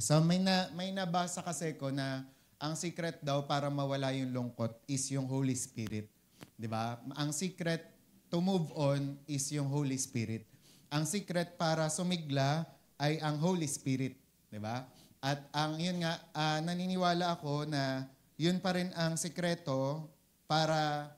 So may nabasa kasi ko na ang secret daw para mawala yung lungkot is yung Holy Spirit. 'Di ba? Ang secret to move on is yung Holy Spirit. Ang secret para sumigla ay ang Holy Spirit, 'di ba? At ang yun nga naniniwala ako na yun pa rin ang sikreto para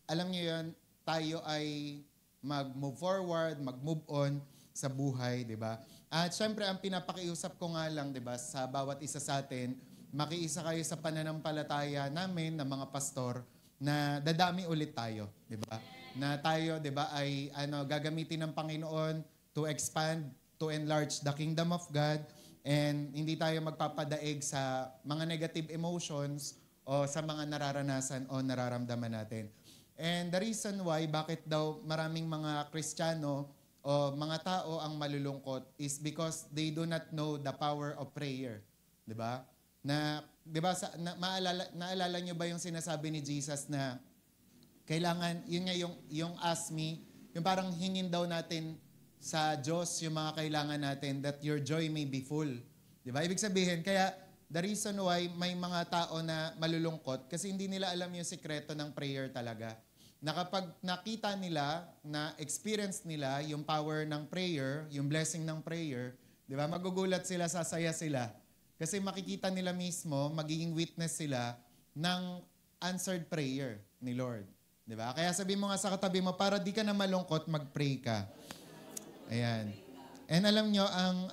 alam niyo yun, tayo ay mag-move forward, mag-move on sa buhay, 'di ba? At syempre ang pinapakiusap ko nga lang, 'di ba, sa bawat isa sa atin, makiisa kayo sa pananampalataya namin ng mga pastor na dadami ulit tayo, 'di ba? Na tayo, 'di ba, ay gagamitin ng Panginoon to expand, to enlarge the kingdom of God, and hindi tayo magpapadaig sa mga negative emotions o sa mga nararanasan o nararamdaman natin. And the reason why, bakit daw maraming mga Kristiyano o mga tao ang malulungkot is because they do not know the power of prayer. 'Di ba? 'Di ba naalala niyo ba yung sinasabi ni Jesus na kailangan yun nga yung ask me, yung parang hingin daw natin sa Diyos yung mga kailangan natin that your joy may be full. 'Di ba? Ibig sabihin, kaya the reason why may mga tao na malulungkot kasi hindi nila alam yung sikreto ng prayer talaga. Na kapag nakita nila, na experience nila yung power ng prayer, yung blessing ng prayer, 'di ba? Magugulat sila, sasaya sila. Kasi makikita nila mismo, magiging witness sila ng answered prayer ni Lord. 'Di ba? Kaya sabi mo nga sa katabi mo, para di ka na malungkot, mag-pray ka. Ayan. And alam nyo, ang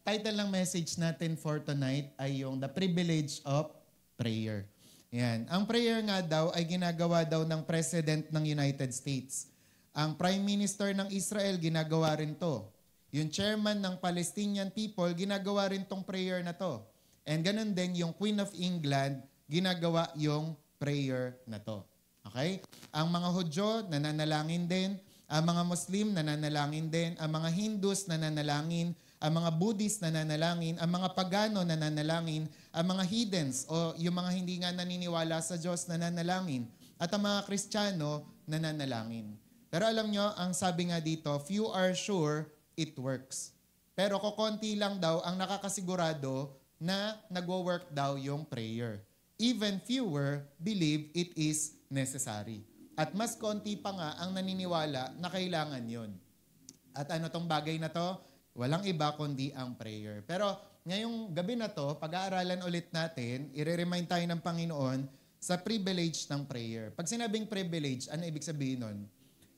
title ng message natin for tonight ay yung The Privilege of Prayer. Ayan. Ang prayer nga daw ay ginagawa daw ng President ng United States. Ang Prime Minister ng Israel, ginagawa rin to. Yung Chairman ng Palestinian people, ginagawa rin tong prayer na to. And ganun din yung Queen of England, ginagawa yung prayer na to. Okay? Ang mga Hudyo, nananalangin din. Ang mga Muslim, nananalangin din. Ang mga Hindus, nananalangin. Ang mga Buddhist, nananalangin. Ang mga Pagano, nananalangin. Ang mga heathens, o yung mga hindi nga naniniwala sa Diyos, nananalangin. At ang mga Kristiyano, nananalangin. Pero alam nyo, ang sabi nga dito, few are sure it works. Pero kokonti lang daw ang nakakasigurado na nagwo-work daw yung prayer. Even fewer believe it is necessary. At mas konti pa nga ang naniniwala na kailangan yun. At ano tong bagay na to? Walang iba kundi ang prayer. Pero ngayong gabi na to, pag-aaralan ulit natin, i-remind tayo ng Panginoon sa privilege ng prayer. Pag sinabing privilege, ano ibig sabihin nun?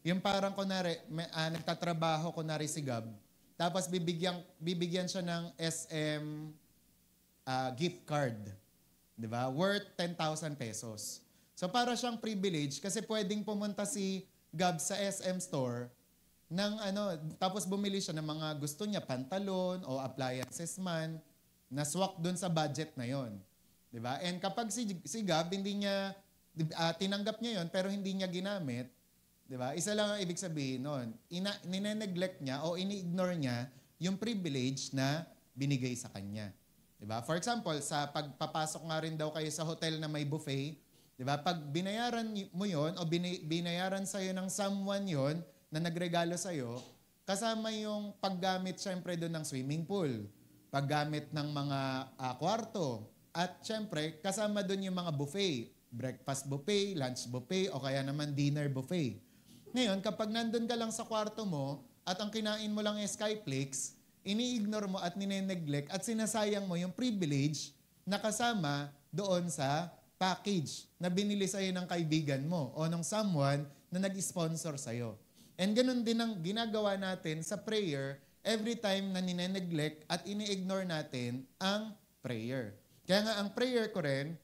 Yung parang kunwari, nagtatrabaho kunwari si Gab, tapos bibigyan siya ng SM gift card. Di ba? Worth 10,000 pesos. So para siyang privilege kasi pwedeng pumunta si Gab sa SM store ng tapos bumili siya ng mga gusto niya, pantalon o appliances man, na swak dun sa budget na yon. 'Di ba? And kapag si Gab hindi niya tinanggap niya yon pero hindi niya ginamit, 'di ba? Isa lang ang ibig sabihin noon. Nineneglect niya o ini-ignore niya yung privilege na binigay sa kanya. 'Di ba? For example, sa pagpapasok nga rin daw kayo sa hotel na may buffet, 'di ba? Pag binayaran mo 'yon o binayaran sa iyo ng someone 'yon na nagregalo sa iyo, kasama yung paggamit syempre doon ng swimming pool, paggamit ng mga kwarto, at syempre kasama doon yung mga buffet, breakfast buffet, lunch buffet, o kaya naman dinner buffet. Ngayon, kapag nandun ka lang sa kwarto mo at ang kinain mo lang ay Skyflakes, ini-ignore mo at nineneglect at sinasayang mo yung privilege na kasama doon sa package na binili sa'yo ng kaibigan mo o ng someone na nag-sponsor sa'yo. And ganun din ang ginagawa natin sa prayer every time na nineneglect at ini-ignore natin ang prayer. Kaya nga ang prayer ko rin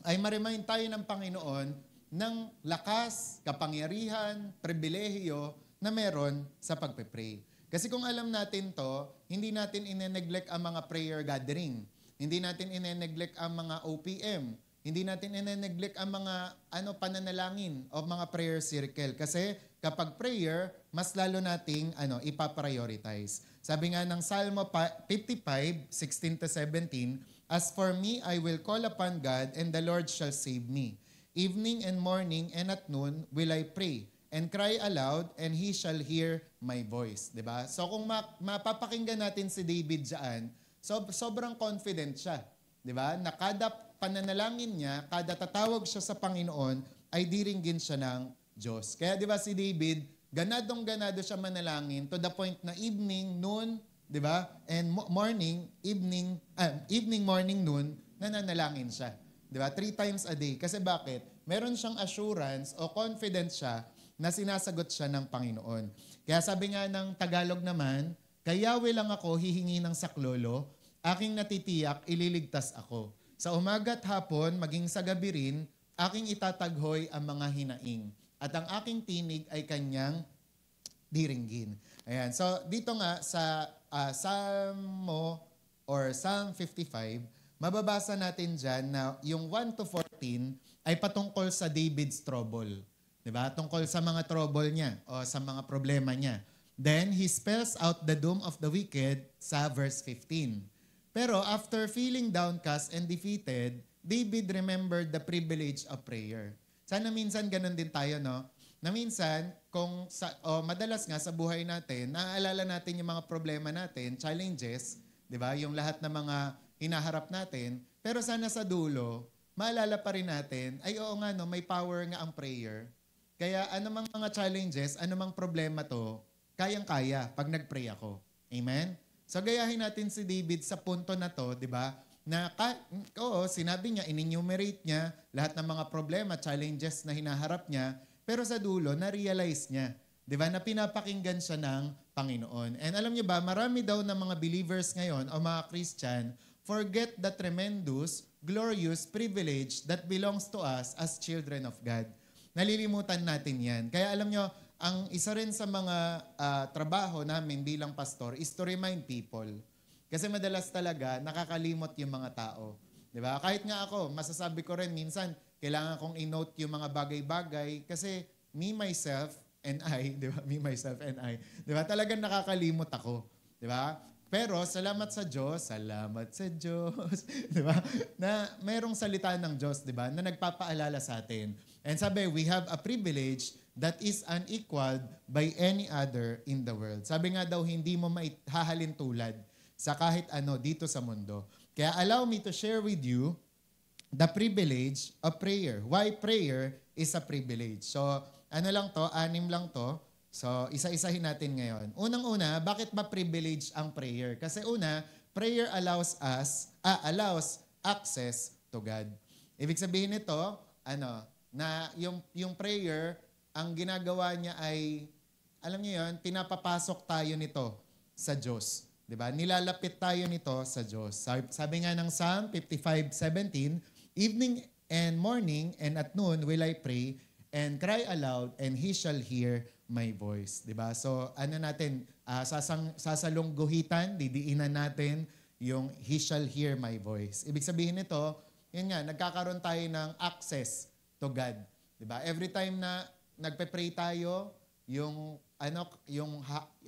ay ma-remind tayo ng Panginoon ng lakas, kapangyarihan, pribilehiyo na meron sa pagpe-pray. Kasi kung alam natin to, hindi natin ine-neglect ang mga prayer gathering. Hindi natin ine-neglect ang mga OPM. Hindi natin ine-neglect ang mga pananalangin o mga prayer circle. Kasi kapag prayer, mas lalo nating ipaprioritize. Sabi nga ng Salmo 55, 16-17, "As for me, I will call upon God, and the Lord shall save me. Evening and morning and at noon will I pray, and cry aloud, and He shall hear my voice." Diba? So kung mapapakinggan natin si David dyan, sobrang confident siya. Di ba? Na kada pananalangin niya, kada tatawag siya sa Panginoon, ay diringgin siya ng Diyos. Kaya di ba si David, ganadong-ganado siya manalangin to the point na evening, noon, di ba? And morning, morning, noon, nananalangin siya. Di ba? 3 times a day. Kasi bakit? Meron siyang assurance o confidence siya na sinasagot siya ng Panginoon. Kaya sabi nga ng Tagalog naman, "Kayawe lang ako hihingi ng saklolo, aking natitiyak ililigtas ako. Sa umaga at hapon, maging sa gabi rin, aking itataghoy ang mga hinaing. At ang aking tinig ay kanyang diringgin." Ayan. So, dito nga sa Psalm 55, mababasa natin dyan na yung 1 to 14 ay patungkol sa David's trouble. Diba? Tungkol sa mga trouble niya o sa mga problema niya. Then, he spells out the doom of the wicked sa verse 15. Pero after feeling downcast and defeated, David remembered the privilege of prayer. Sana minsan ganun din tayo, no? Na minsan, madalas nga sa buhay natin, naaalala natin yung mga problema natin, challenges, di ba? Yung lahat ng mga hinaharap natin. Pero sana sa dulo, maalala pa rin natin, ay oo nga, no, may power nga ang prayer. Kaya anumang mga challenges, anumang problema to, kayang-kaya pag nag-pray ako. Amen? So gayahin natin si David sa punto na to, di ba? Na sinabi niya, in-enumerate niya lahat ng mga problema, challenges na hinaharap niya, pero sa dulo, na-realize niya, di ba, na pinapakinggan siya ng Panginoon. And alam niyo ba, marami daw ng mga believers ngayon o mga Christian, forget the tremendous, glorious privilege that belongs to us as children of God. Nalilimutan natin yan. Kaya alam niyo, ang isa rin sa mga trabaho namin bilang pastor is to remind people. Kasi madalas talaga nakakalimot yung mga tao. Diba? Kahit nga ako, masasabi ko rin minsan, kailangan kong i-note yung mga bagay-bagay kasi me, myself, and I, di ba? Me, myself, and I. Di ba? Talagang nakakalimot ako. Di ba? Pero salamat sa Diyos, di ba? Na mayroong salita ng Diyos, di ba? Na nagpapaalala sa atin. And sabi, we have a privilege that is unequaled by any other in the world. Sabi nga daw, hindi mo maihahalin tulad sa kahit ano dito sa mundo. Kaya allow me to share with you the privilege of prayer. Why prayer is a privilege. So, 6 lang to. So, isa-isahin natin ngayon. Unang-una, bakit ba privilege ang prayer? Kasi una, prayer allows access to God. Ibig sabihin nito, na yung prayer, ang ginagawa niya ay, alam niyo yun, pinapapasok tayo nito sa Diyos. Diba? Nilalapit tayo nito sa Diyos. Sabi nga ng Psalm 55:17, "Evening and morning and at noon will I pray and cry aloud and He shall hear my voice." Diba? So sasalungguhitan, didiinan natin yung He shall hear my voice. Ibig sabihin nito, yun nga, nagkakaroon tayo ng access to God. Diba? Every time na nagpe-pray tayo, yung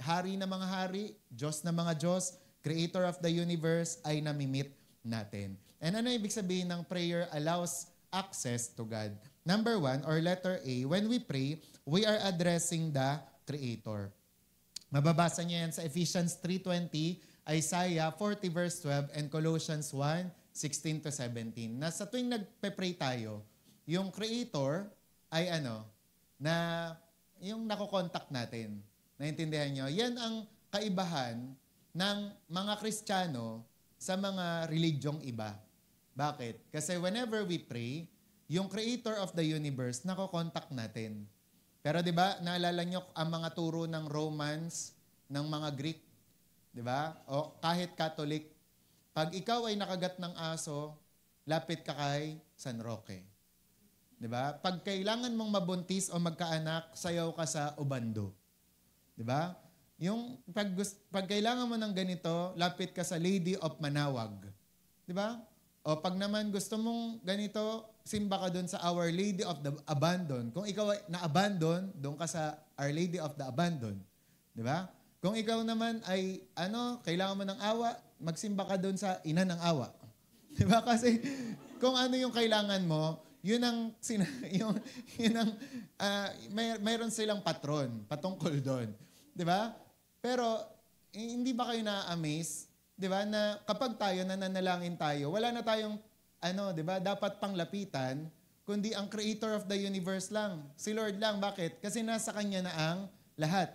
hari na mga hari, Diyos na mga Diyos, Creator of the universe, ay namimit natin. And ano ibig sabihin ng prayer allows access to God? Number 1, or letter A, when we pray, we are addressing the Creator. Mababasa niyo yan sa Ephesians 3:20, Isaiah 40 verse 12, and Colossians 1:16-17. Na sa tuwing nagpe-pray tayo, yung Creator ay yung nakokontak natin. Naintindihan nyo? Yan ang kaibahan ng mga Kristiyano sa mga religyong iba. Bakit? Kasi whenever we pray, yung Creator of the universe, nakokontak natin. Pero di ba, naalala nyo ang mga turo ng Romans, ng mga Greek, di ba? O kahit Catholic, pag ikaw ay nakagat ng aso, lapit ka kay San Roque. Diba? Pag kailangan mong mabuntis o magkaanak, sayaw ka sa Ubando. Diba? Yung pag kailangan mo ng ganito, lapit ka sa Lady of Manawag. Diba? O pag naman gusto mong ganito, simba ka doon sa Our Lady of the Abandon. Kung ikaw ay na-abandon, doon ka sa Our Lady of the Abandon. Diba? Kung ikaw naman ay kailangan mo ng awa, magsimba ka doon sa Ina ng Awa. Diba? Kasi kung ano yung kailangan mo, mayroon silang patron patungkol doon. 'Di ba? Pero hindi ba kayo na-amaze 'di ba, na kapag tayo nananalangin tayo, wala na tayong 'di ba, dapat panglapitan, kundi ang creator of the universe lang. Si Lord lang. Bakit? Kasi nasa kanya na ang lahat.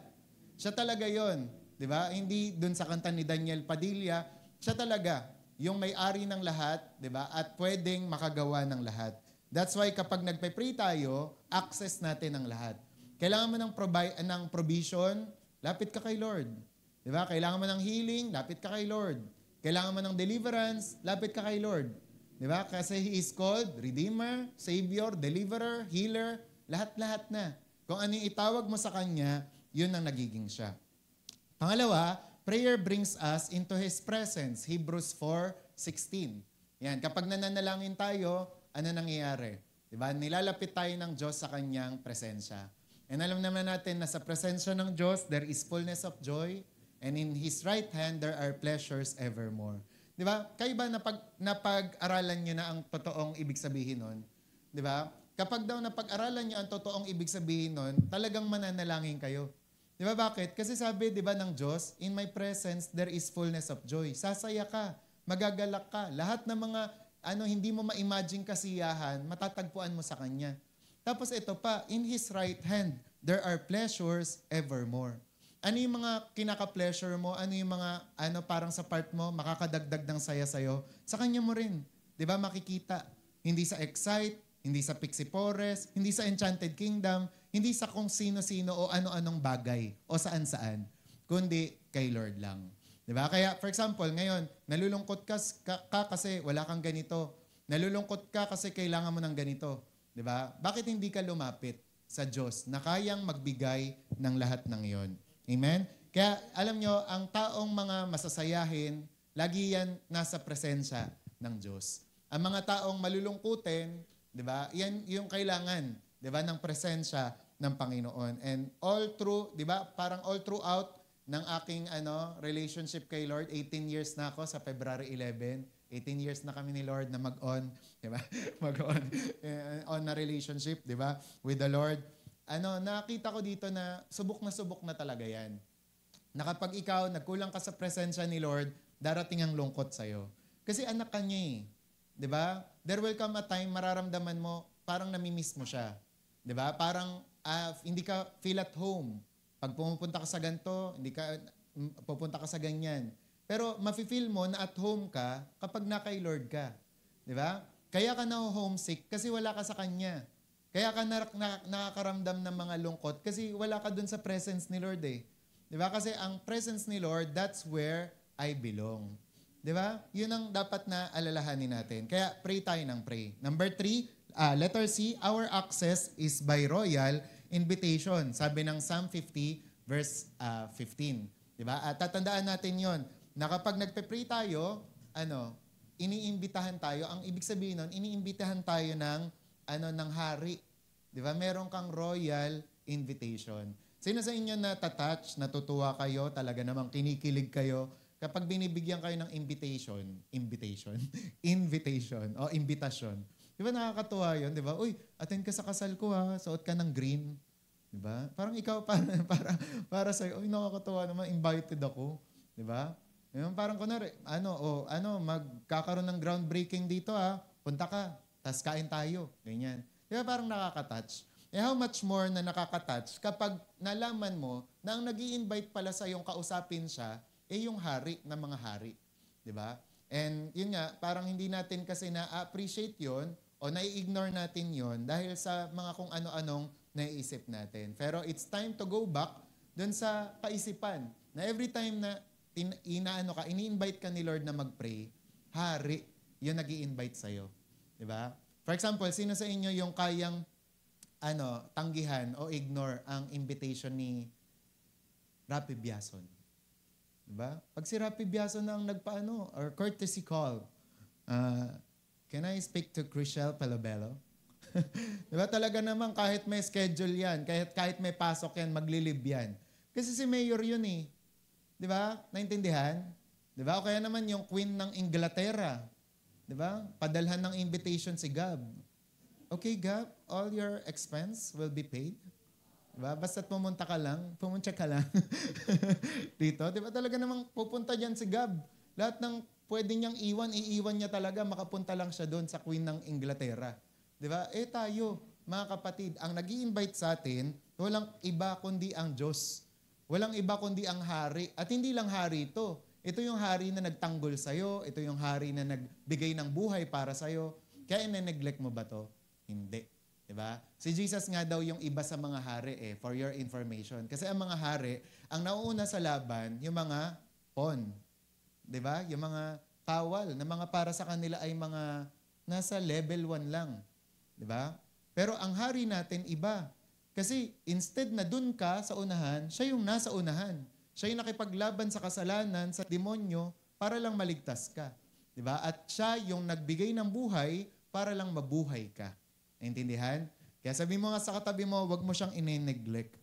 Siya talaga 'yon, 'di ba? Hindi dun sa kanta ni Daniel Padilla, siya talaga yung may-ari ng lahat, 'di ba? At pwedeng makagawa ng lahat. That's why kapag nagpe-pray tayo, access natin ang lahat. Kailangan mo ng provision, lapit ka kay Lord. 'Di ba? Kailangan mo ng healing, lapit ka kay Lord. Kailangan mo ng deliverance, lapit ka kay Lord. 'Di ba? Kasi He is called Redeemer, Savior, Deliverer, Healer, lahat-lahat na. Kung ano yung itawag mo sa Kanya, yun ang nagiging siya. Pangalawa, prayer brings us into His presence. Hebrews 4:16. Yan, kapag nananalangin tayo, ano nangyayari? 'Di ba? Nilalapit tayo ng Diyos sa Kanyang presensya. And alam naman natin na sa presensya ng Diyos, there is fullness of joy, and in His right hand, there are pleasures evermore. Di ba? Kayo ba napag-aralan nyo na ang totoong ibig sabihin nun? Di ba? Kapag daw napag-aralan nyo ang totoong ibig sabihin nun, talagang mananalangin kayo. Di ba bakit? Kasi sabi, di ba ng Diyos, in my presence, there is fullness of joy. Sasaya ka, magagalak ka. Lahat ng mga hindi mo ma-imagine kasiyahan, matatagpuan mo sa Kanya. Tapos ito pa, in His right hand, there are pleasures evermore. Ano yung mga kinaka-pleasure mo? Ano yung mga, parang sa part mo, makakadagdag ng saya sa'yo? Sa Kanya mo rin. Di ba makikita? Hindi sa Excite, hindi sa Pixie Forest, hindi sa Enchanted Kingdom, hindi sa kung sino-sino o ano-anong bagay o saan-saan, kundi kay Lord lang. Di ba? Kaya, for example, ngayon, nalulungkot ka kasi wala kang ganito. Nalulungkot ka kasi kailangan mo ng ganito. Di ba? Bakit hindi ka lumapit sa Diyos na kayang magbigay ng lahat ng iyon? Amen? Kaya alam nyo, ang taong mga masasayahin, lagi yan nasa presensya ng Diyos. Ang mga taong malulungkutin, di ba? Yan yung kailangan, di ba, ng presensya ng Panginoon. And all through, di ba, parang all throughout ng aking relationship kay Lord, 18 years na ako sa February 11. 18 years na kami ni Lord na mag-on, di ba? Mag-on on na relationship, di ba? With the Lord. Nakita ko dito na subok na talaga yan. Na kapag ikaw, nagkulang ka sa presensya ni Lord, darating ang lungkot sa'yo. Kasi anak ka niya eh. Di ba? There will come a time, mararamdaman mo, parang namimiss mo siya. Di ba? Parang hindi ka feel at home. Pag pumupunta ka sa ganito, hindi ka pupunta ka sa ganyan. Pero mafe-feel mo na at home ka kapag na kay Lord ka. Di ba? Kaya ka na homesick kasi wala ka sa Kanya. Kaya ka nakakaramdam ng mga lungkot kasi wala ka dun sa presence ni Lord eh. Di ba? Kasi ang presence ni Lord, that's where I belong. Di ba? Yun ang dapat na alalahanin natin. Kaya pray tayo ng pray. Number 3, letter C, our access is by royal invitation. Sabi ng Psalm 50 verse 15. Di ba? Tatandaan natin yon na kapag nagpe-pray tayo, iniimbitahan tayo. Ang ibig sabihin nun, iniimbitahan tayo ng hari. Di ba? Meron kang royal invitation. Sino sa inyo na touch, natutuwa kayo, talaga namang kinikilig kayo, kapag binibigyan kayo ng invitation, o imbitasyon. Di ba nakakatuwa yun? Di ba? Uy, attend ka sa kasal ko ha, suot ka ng green. Di ba? Parang ikaw, para sa'yo, uy, nakakatuwa naman, invited ako. Di ba? Yung parang kunwari, magkakaroon ng groundbreaking dito ha, punta ka, tas kain tayo. Ganyan. Di ba parang nakaka-touch? How much more na nakaka-touch kapag nalaman mo na ang nag-i-invite pala sa yung kausapin siya, yung hari ng mga hari. Di ba? And yun nga, parang hindi natin kasi na-appreciate yon o nai-ignore natin yon dahil sa mga kung ano-anong naiisip natin. Pero it's time to go back dun sa kaisipan na every time na ini-invite ka ni Lord na mag-pray, hari, yun nag-i-invite sa'yo. Diba? For example, sino sa inyo yung kayang tanggihan o ignore ang invitation ni Rapi Biason? Diba? Pag si Rapi Biason na ang or courtesy call, can I speak to Chriselle Palabello? Diba? Talaga naman kahit may schedule yan, kahit may pasok yan, maglilib yan. Kasi si Mayor yun eh. Di ba? Naintindihan? Di ba? O kaya naman yung Queen ng Inglaterra. Di ba? Padalhan ng invitation si Gab. Okay, Gab, all your expense will be paid. Di ba? Basta pumunta ka lang. Dito. Di ba talaga namang pupunta dyan si Gab? Lahat ng pwede niyang iiwan niya talaga, makapunta lang siya doon sa Queen ng Inglaterra. Di ba? Tayo, mga kapatid, ang nag-i-invite sa atin, walang iba kundi ang Diyos. Walang iba kundi ang hari. At hindi lang hari ito. Ito yung hari na nagtanggol sa'yo. Ito yung hari na nagbigay ng buhay para sa'yo. Kaya ina-neglect mo ba to? Hindi. Diba? Si Jesus nga daw yung iba sa mga hari for your information. Kasi ang mga hari, ang nauuna sa laban, yung mga pawn. Diba? Yung mga kawal na mga para sa kanila ay mga nasa level 1 lang. Diba? Pero ang hari natin iba. Kasi instead na dun ka sa unahan, siya yung nasa unahan. Siya yung nakipaglaban sa kasalanan, sa demonyo, para lang maligtas ka. Diba? At siya yung nagbigay ng buhay para lang mabuhay ka. Naintindihan? Kaya sabi mo nga sa katabi mo, wag mo siyang ine-neglect.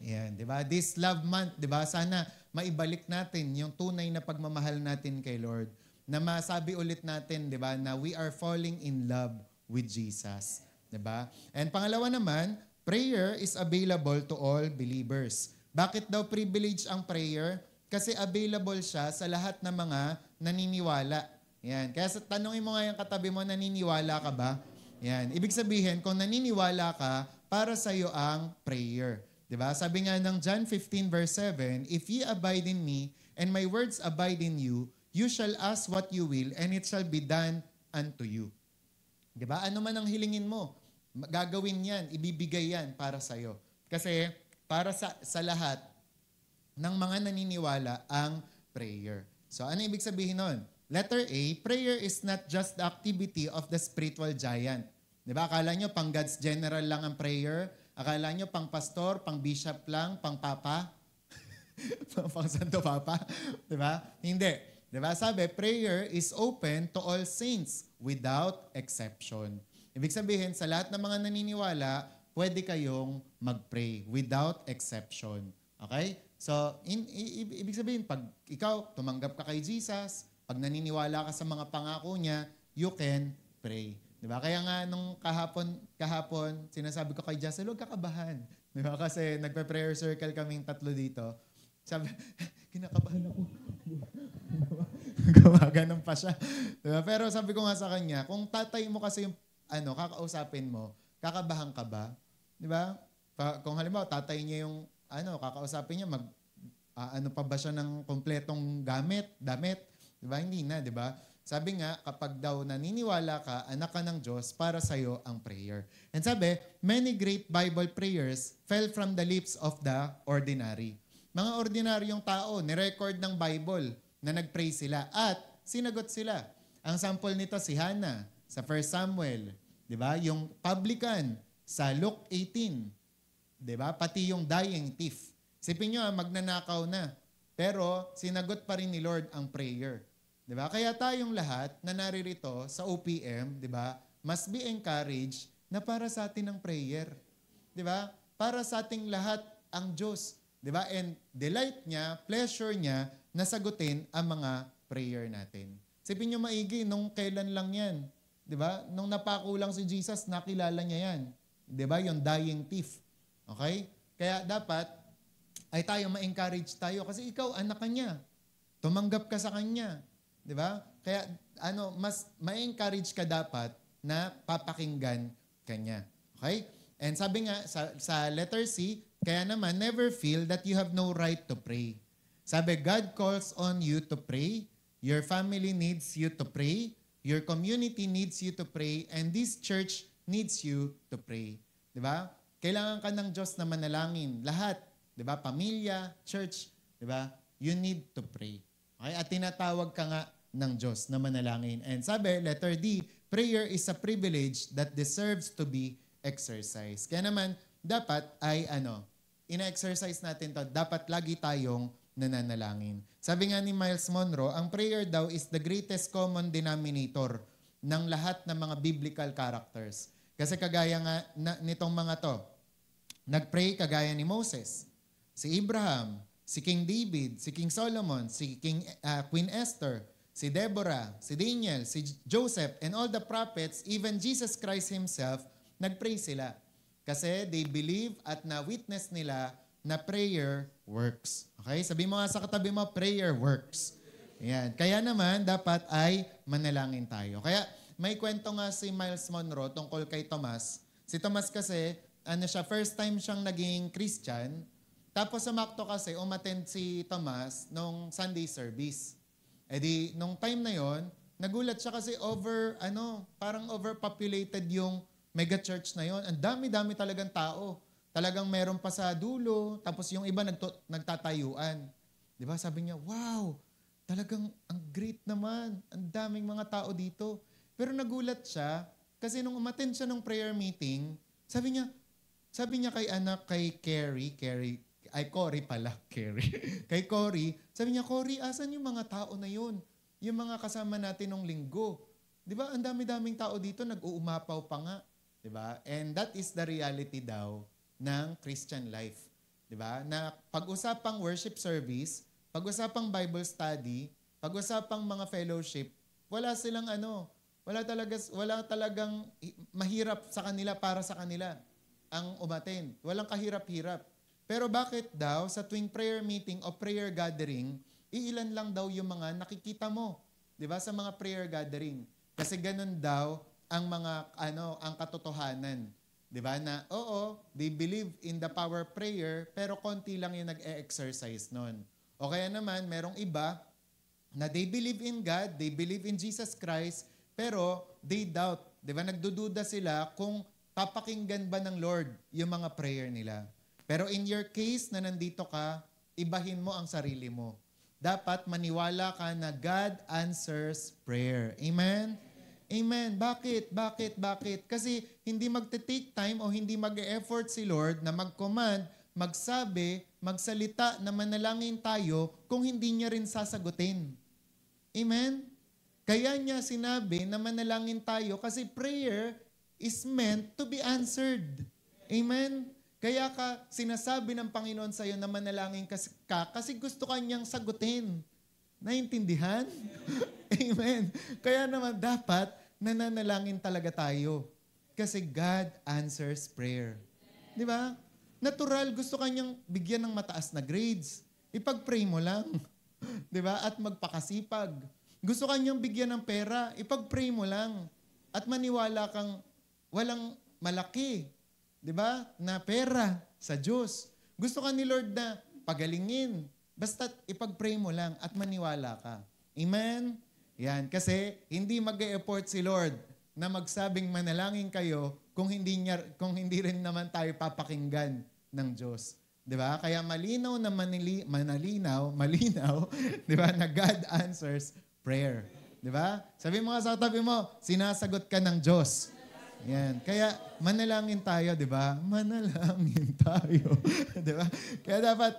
Yan, diba? This love month, diba? Sana maibalik natin yung tunay na pagmamahal natin kay Lord. Na masabi ulit natin, diba? Na we are falling in love with Jesus. Diba? And pangalawa naman, prayer is available to all believers. Bakit daw privilege ang prayer? Kasi available siya sa lahat ng mga naniniwala. Yan. Kaya tanongin mo nga yung katabi mo, naniniwala ka ba? Yan. Ibig sabihin, kung naniniwala ka, para sa iyo ang prayer. Diba? Sabi nga ng John 15 verse 7, if ye abide in me, and my words abide in you, you shall ask what you will, and it shall be done unto you. Diba? Ano man ang hilingin mo, gagawin yan, ibibigay yan para sa iyo. Kasi para sa lahat ng mga naniniwala ang prayer. So ano ibig sabihin nun? Letter A, prayer is not just the activity of the spiritual giant. Diba? Akala nyo pang God's general lang ang prayer? Akala nyo pang pastor, pang bishop lang, pang papa? pang santo papa? Diba? Hindi. Diba? Sabi, prayer is open to all saints without exception. Ibig sabihin, sa lahat ng mga naniniwala, pwede kayong mag-pray without exception. Okay? So, ibig sabihin, pag ikaw tumanggap ka kay Jesus, pag naniniwala ka sa mga pangako niya, you can pray. Diba? Kaya nga, nung kahapon, sinasabi ko kay Jesus, huwag kakabahan. Diba? Kasi nagpe-prayer circle kaming 3 dito. Sabi, kinakabahan ako. Gumaganon pa siya. Diba? Pero sabi ko nga sa kanya, kung tatay mo kasi yung kakausapin mo, kakabahan ka ba? Di ba? Kung halimbawa, tatay niya yung, kakausapin niya, ano pa ba siya ng kompletong damit? Di ba? Hindi na, di ba? Sabi nga, kapag daw naniniwala ka, anak ka ng Diyos, para sa'yo ang prayer. And sabi, many great Bible prayers fell from the lips of the ordinary. Mga ordinaryong tao, nirecord ng Bible na nag-pray sila at sinagot sila. Ang sample nito si Hannah sa 1 Samuel. Di ba? Yung publican sa Luke 18. Di ba? Pati yung dying thief. Sipin nyo, magnanakaw na. Pero sinagot pa rin ni Lord ang prayer. Di ba? Kaya tayong lahat na naririto sa OPM, di ba? Must be encouraged na para sa atin ang prayer. Di ba? Para sa ating lahat ang Diyos. Di ba? And delight niya, pleasure niya, na sagutin ang mga prayer natin. Sipin nyo maigi, nung kailan lang yan. Di ba? Nung napako lang si Jesus, nakilala niya yan. Di ba? Yung dying thief. Okay? Kaya dapat ay tayo ma-encourage tayo kasi ikaw, anak ka niya. Tumanggap ka sa kanya. Di ba? Kaya mas ma-encourage ka dapat na papakinggan ka niya. Okay? And sabi nga sa letter C, kaya naman, never feel that you have no right to pray. Sabi, God calls on you to pray. Your family needs you to pray. Your community needs you to pray, and this church needs you to pray. Diba? Kailangan ka ng Diyos na manalangin. Lahat. Diba? Pamilya, church. Diba? You need to pray. Okay? At tinatawag ka nga ng Diyos na manalangin. And sabi, letter D, prayer is a privilege that deserves to be exercised. Kaya naman, dapat ay ina-exercise natin to. Dapat lagi tayong nananalangin. Sabi nga ni Miles Monroe, ang prayer daw is the greatest common denominator ng lahat ng mga biblical characters. Kasi kagaya nga nitong mga to, nagpray kagaya ni Moses, si Abraham, si King David, si King Solomon, si Queen Esther, si Deborah, si Daniel, si Joseph, and all the prophets, even Jesus Christ Himself, nagpray sila. Kasi they believe at na-witness nila na prayer works. Okay? Sabi mo nga sa katabi mo, prayer works. Ayan. Kaya naman, dapat ay manalangin tayo. Kaya may kwento nga si Miles Monroe tungkol kay Tomas. Si Tomas kasi, first time siyang naging Christian. Tapos sa Macto kasi, umattend si Tomas nung Sunday service. E di, nung time na yon, nagulat siya kasi parang overpopulated yung mega church na yon. Ang dami-dami talagang tao. Talagang meron pa sa dulo, tapos yung iba nagtatayuan. Di ba? Sabi niya, wow, talagang ang great naman. Ang daming mga tao dito. Pero nagulat siya kasi nung umattend siya ng prayer meeting, sabi niya kay Cory pala, Carrie. Kay Cory, sabi niya, Cory, asan yung mga tao na yun? Yung mga kasama natin nung linggo. Di ba? Ang dami-daming tao dito, nag-uumapaw pa nga. Di ba? And that is the reality daw ng Christian life. Di ba? Na pag-usapang worship service, pag-usapang Bible study, pag-usapang mga fellowship, wala talagang mahirap sa kanila para sa kanila ang umattend. Walang kahirap-hirap. Pero bakit daw sa tuwing prayer meeting o prayer gathering, iilan lang daw yung mga nakikita mo, 'di ba, sa mga prayer gathering? Kasi ganun daw ang ang katotohanan, 'di ba? Na they believe in the power of prayer, pero konti lang yung nag-e-exercise noon. O kaya naman merong iba na they believe in God, they believe in Jesus Christ, pero they doubt, 'di ba? Nagdududa sila kung papakinggan ba ng Lord yung mga prayer nila. Pero in your case na nandito ka, ibahin mo ang sarili mo. Dapat maniwala ka na God answers prayer. Amen? Amen. Bakit? Kasi hindi magte-take time o hindi mag-e-effort si Lord na mag-command, magsabi, magsalita na manalangin tayo kung hindi niya rin sasagutin. Amen? Kaya niya sinabi na manalangin tayo kasi prayer is meant to be answered. Amen? Kaya sinasabi ng Panginoon sa iyo na manalangin ka kasi gusto kanyang sagutin. Naintindihan? Amen. Kaya naman dapat nananalangin talaga tayo. Kasi God answers prayer. Di ba? Natural, gusto kanyang bigyan ng mataas na grades. Ipag-pray mo lang. Di ba? At magpakasipag. Gusto kanyang bigyan ng pera. Ipag-pray mo lang. At maniwala kang walang malaki. 'Di ba? Na pera sa Diyos. Gusto ka ni Lord na pagalingin. Basta ipag-pray mo lang at maniwala ka. Amen? Yan. Kasi hindi mag-e-effort si Lord na magsabing manalangin kayo kung hindi rin naman tayo papakinggan ng Diyos. 'Di ba? Kaya malinaw, 'di ba? Na God answers prayer. 'Di ba? Sabi mo nga sa tabi mo, sinasagot ka ng Diyos. Yan. Kaya manalangin tayo, 'di ba? Manalangin tayo, 'di ba? Kaya dapat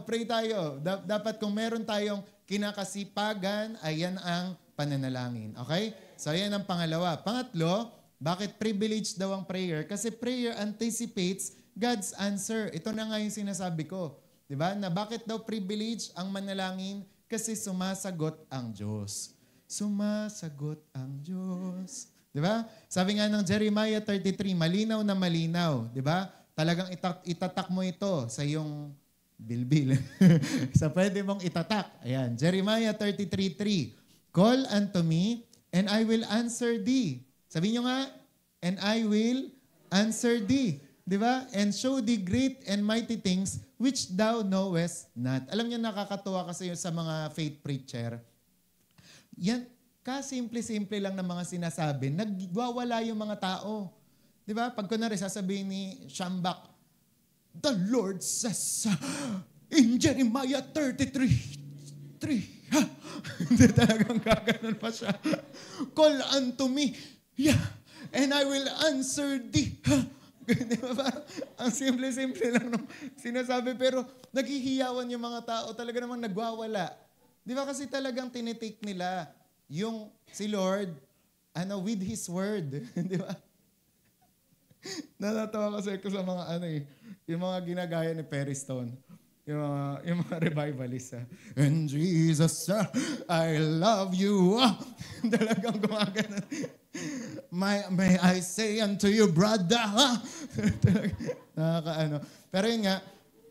pray tayo. Dapat kung meron tayong kinakasipagan, ayan ang pananalangin. Okay? So ayan ang pangalawa. Pangatlo, bakit privilege daw ang prayer? Kasi prayer anticipates God's answer. Ito na nga yung sinasabi ko, 'di ba? Na bakit daw privilege ang manalangin? Kasi sumasagot ang Diyos. Sumasagot ang Diyos. Di ba? Sabi nga ng Jeremiah 33, malinaw na malinaw. Di ba? Talagang itatak mo ito sa iyong bilbil. Sa pwede mong itatak. Ayan. Jeremiah 33:3. Call unto me, and I will answer thee. Sabi nyo nga, and I will answer thee. Di ba? And show thee great and mighty things which thou knowest not. Alam niyo, nakakatuwa kasi sa mga faith preacher. Yan, simple-simple lang ng mga sinasabi, nagwawala yung mga tao. Di ba? Pag kunwari sasabihin ni Shambak, the Lord says in Jeremiah 33:3, hindi talagang gaganon pa siya. Call unto me, and I will answer thee. Di ba? Ang simple-simple lang ng sinasabi, pero naghihiyawan yung mga tao, talaga namang nagwawala. Di ba? Kasi talagang tinitake nila yung si Lord, with His Word. Di ba? Natatawa kasi ako sa mga yung mga ginagaya ni Perry Stone. Yung mga revivalists. And Jesus, I love you. Talagang gumagana. May I say unto you, brother. Pero yun nga,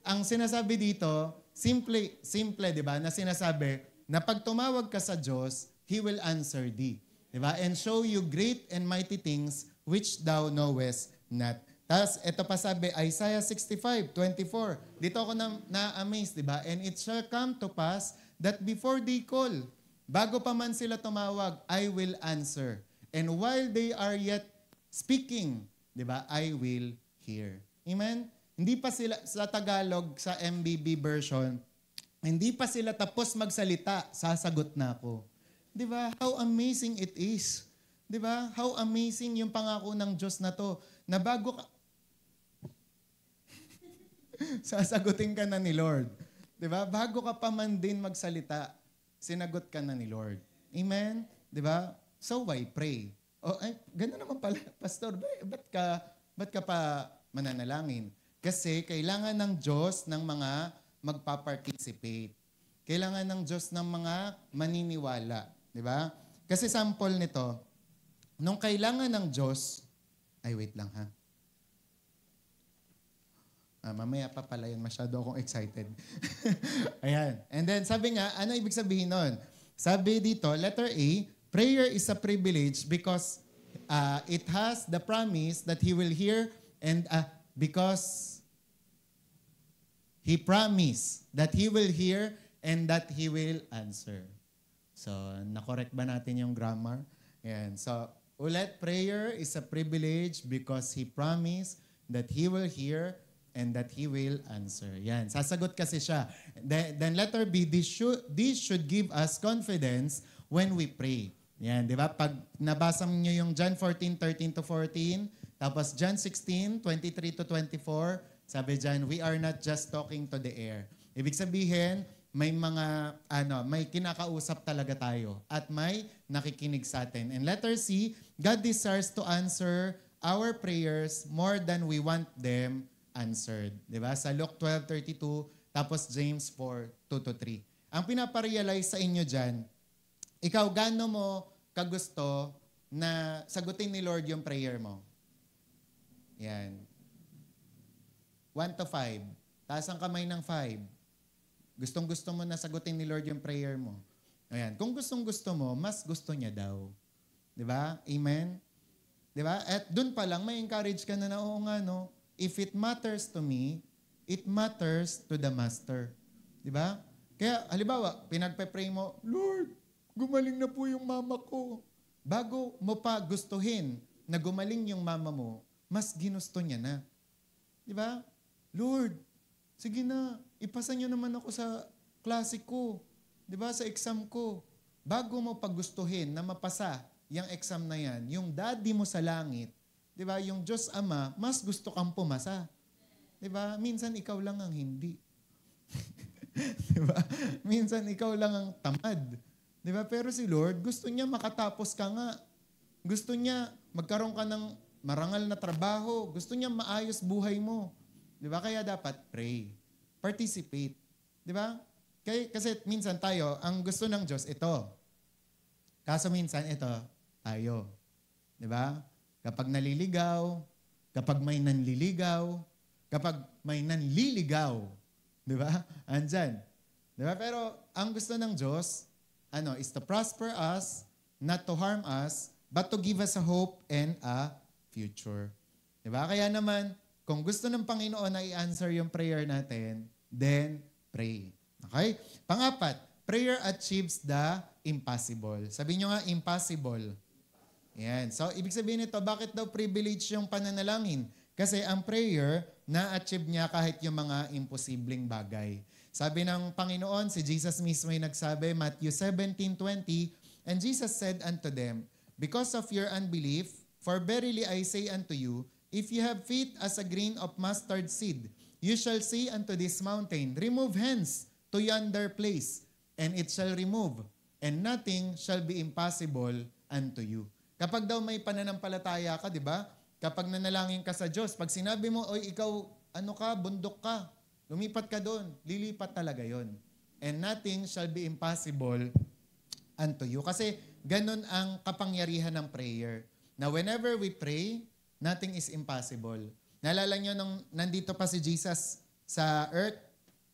ang sinasabi dito, simple, di ba? Na sinasabi, na pag tumawag ka sa Diyos, He will answer thee. Diba? And show you great and mighty things which thou knowest not. Tapos, ito pa sabi, Isaiah 65:24. Dito ako na-amaze, diba? And it shall come to pass that before they call, bago pa man sila tumawag, I will answer. And while they are yet speaking, diba? I will hear. Amen? Hindi pa sila, sa Tagalog, sa MBB version, hindi pa sila tapos magsalita, sasagot na ako. Di ba? How amazing it is. Di ba? How amazing yung pangako ng Diyos na to, na bago ka, sasagutin ka na ni Lord. Di ba? Bago ka pa man din magsalita, sinagot ka na ni Lord. Amen? Di ba? So why pray? Oh, ay, ganda naman pala, Pastor. Ba't ka pa mananalangin? Kasi kailangan ng Diyos ng mga magpa-participate. Kailangan ng Diyos ng mga maniniwala. Di ba? Kasi sample nito, nung kailangan ng Diyos, ay wait lang ha. Mamaya pa pala yun, masyado akong excited. Ayan. And then sabi nga, ano ibig sabihin nun? Sabi dito, letter A, prayer is a privilege because it has the promise that He will hear and because He promised that He will hear and that He will answer. So, nakorek ba natin yung grammar? Yan. So, ulit, prayer is a privilege because He promised that He will hear and that He will answer. Yan. Sasagot kasi siya. Then letter B, this should give us confidence when we pray. Yan, di ba? Pag nabasa niyo yung John 14:13-14, tapos John 16:23-24, sabi dyan, we are not just talking to the air. Ibig sabihin, may may kinakausap talaga tayo at may nakikinig sa atin. And letter C, God desires to answer our prayers more than we want them answered. Diba? Sa Luke 12:32, tapos James 4:2-3. Ang pinaparealize sa inyo dyan, ikaw gaano mo kagusto na sagutin ni Lord yung prayer mo? Yan. 1 to 5. Taas ang kamay ng 5. Gustong-gusto mo na sagutin ni Lord yung prayer mo. Ayan. Kung gustong-gusto mo, mas gusto niya daw. Diba? Amen? Diba? At dun pa lang, may encourage ka na oo nga, no? If it matters to me, it matters to the Master. Diba? Kaya, halimbawa, pinagpe-pray mo, Lord, gumaling na po yung mama ko. Bago mo pa gustuhin na gumaling yung mama mo, mas ginusto niya na. Diba? Lord, sige na, ipasa niyo naman ako sa klase ko. Diba? Sa exam ko. Bago mo pagustuhin na mapasa yung exam na yan, yung daddy mo sa langit, diba? Yung Diyos Ama, mas gusto kang pumasa. Diba? Minsan ikaw lang ang hindi. Diba? Minsan ikaw lang ang tamad. Diba? Pero si Lord, gusto niya makatapos ka nga. Gusto niya magkaroon ka ng marangal na trabaho. Gusto niya maayos buhay mo. Diba? Kaya dapat pray. Participate. Diba? Kasi minsan tayo, ang gusto ng Diyos, ito. Kaso minsan, ito, tayo. Diba? Kapag naliligaw, kapag may nanliligaw, kapag may nanliligaw, diba? Andyan. Diba? Pero ang gusto ng Diyos, is to prosper us, not to harm us, but to give us a hope and a future. Diba? Kaya naman, kung gusto ng Panginoon na i-answer yung prayer natin, then pray. Okay? Pang-apat, prayer achieves the impossible. Sabi nyo nga, impossible. Yan. So, ibig sabihin nito, bakit daw privilege yung pananalangin? Kasi ang prayer, na-achieve niya kahit yung mga imposibleng bagay. Sabi ng Panginoon, si Jesus mismo ay nagsabi, Matthew 17:20, and Jesus said unto them, because of your unbelief, for verily I say unto you, if you have faith as a grain of mustard seed, you shall say unto this mountain, remove hence to yonder place, and it shall remove, and nothing shall be impossible unto you. Kapag daw may pananampalataya ka, di ba? Kapag nanalangin ka sa Diyos, pag sinabi mo, oy, ikaw, bundok ka, lumipat ka doon, lilipat talaga yon. And nothing shall be impossible unto you. Kasi ganun ang kapangyarihan ng prayer. Na whenever we pray, nothing is impossible. Naalala nyo nung nandito pa si Jesus sa earth?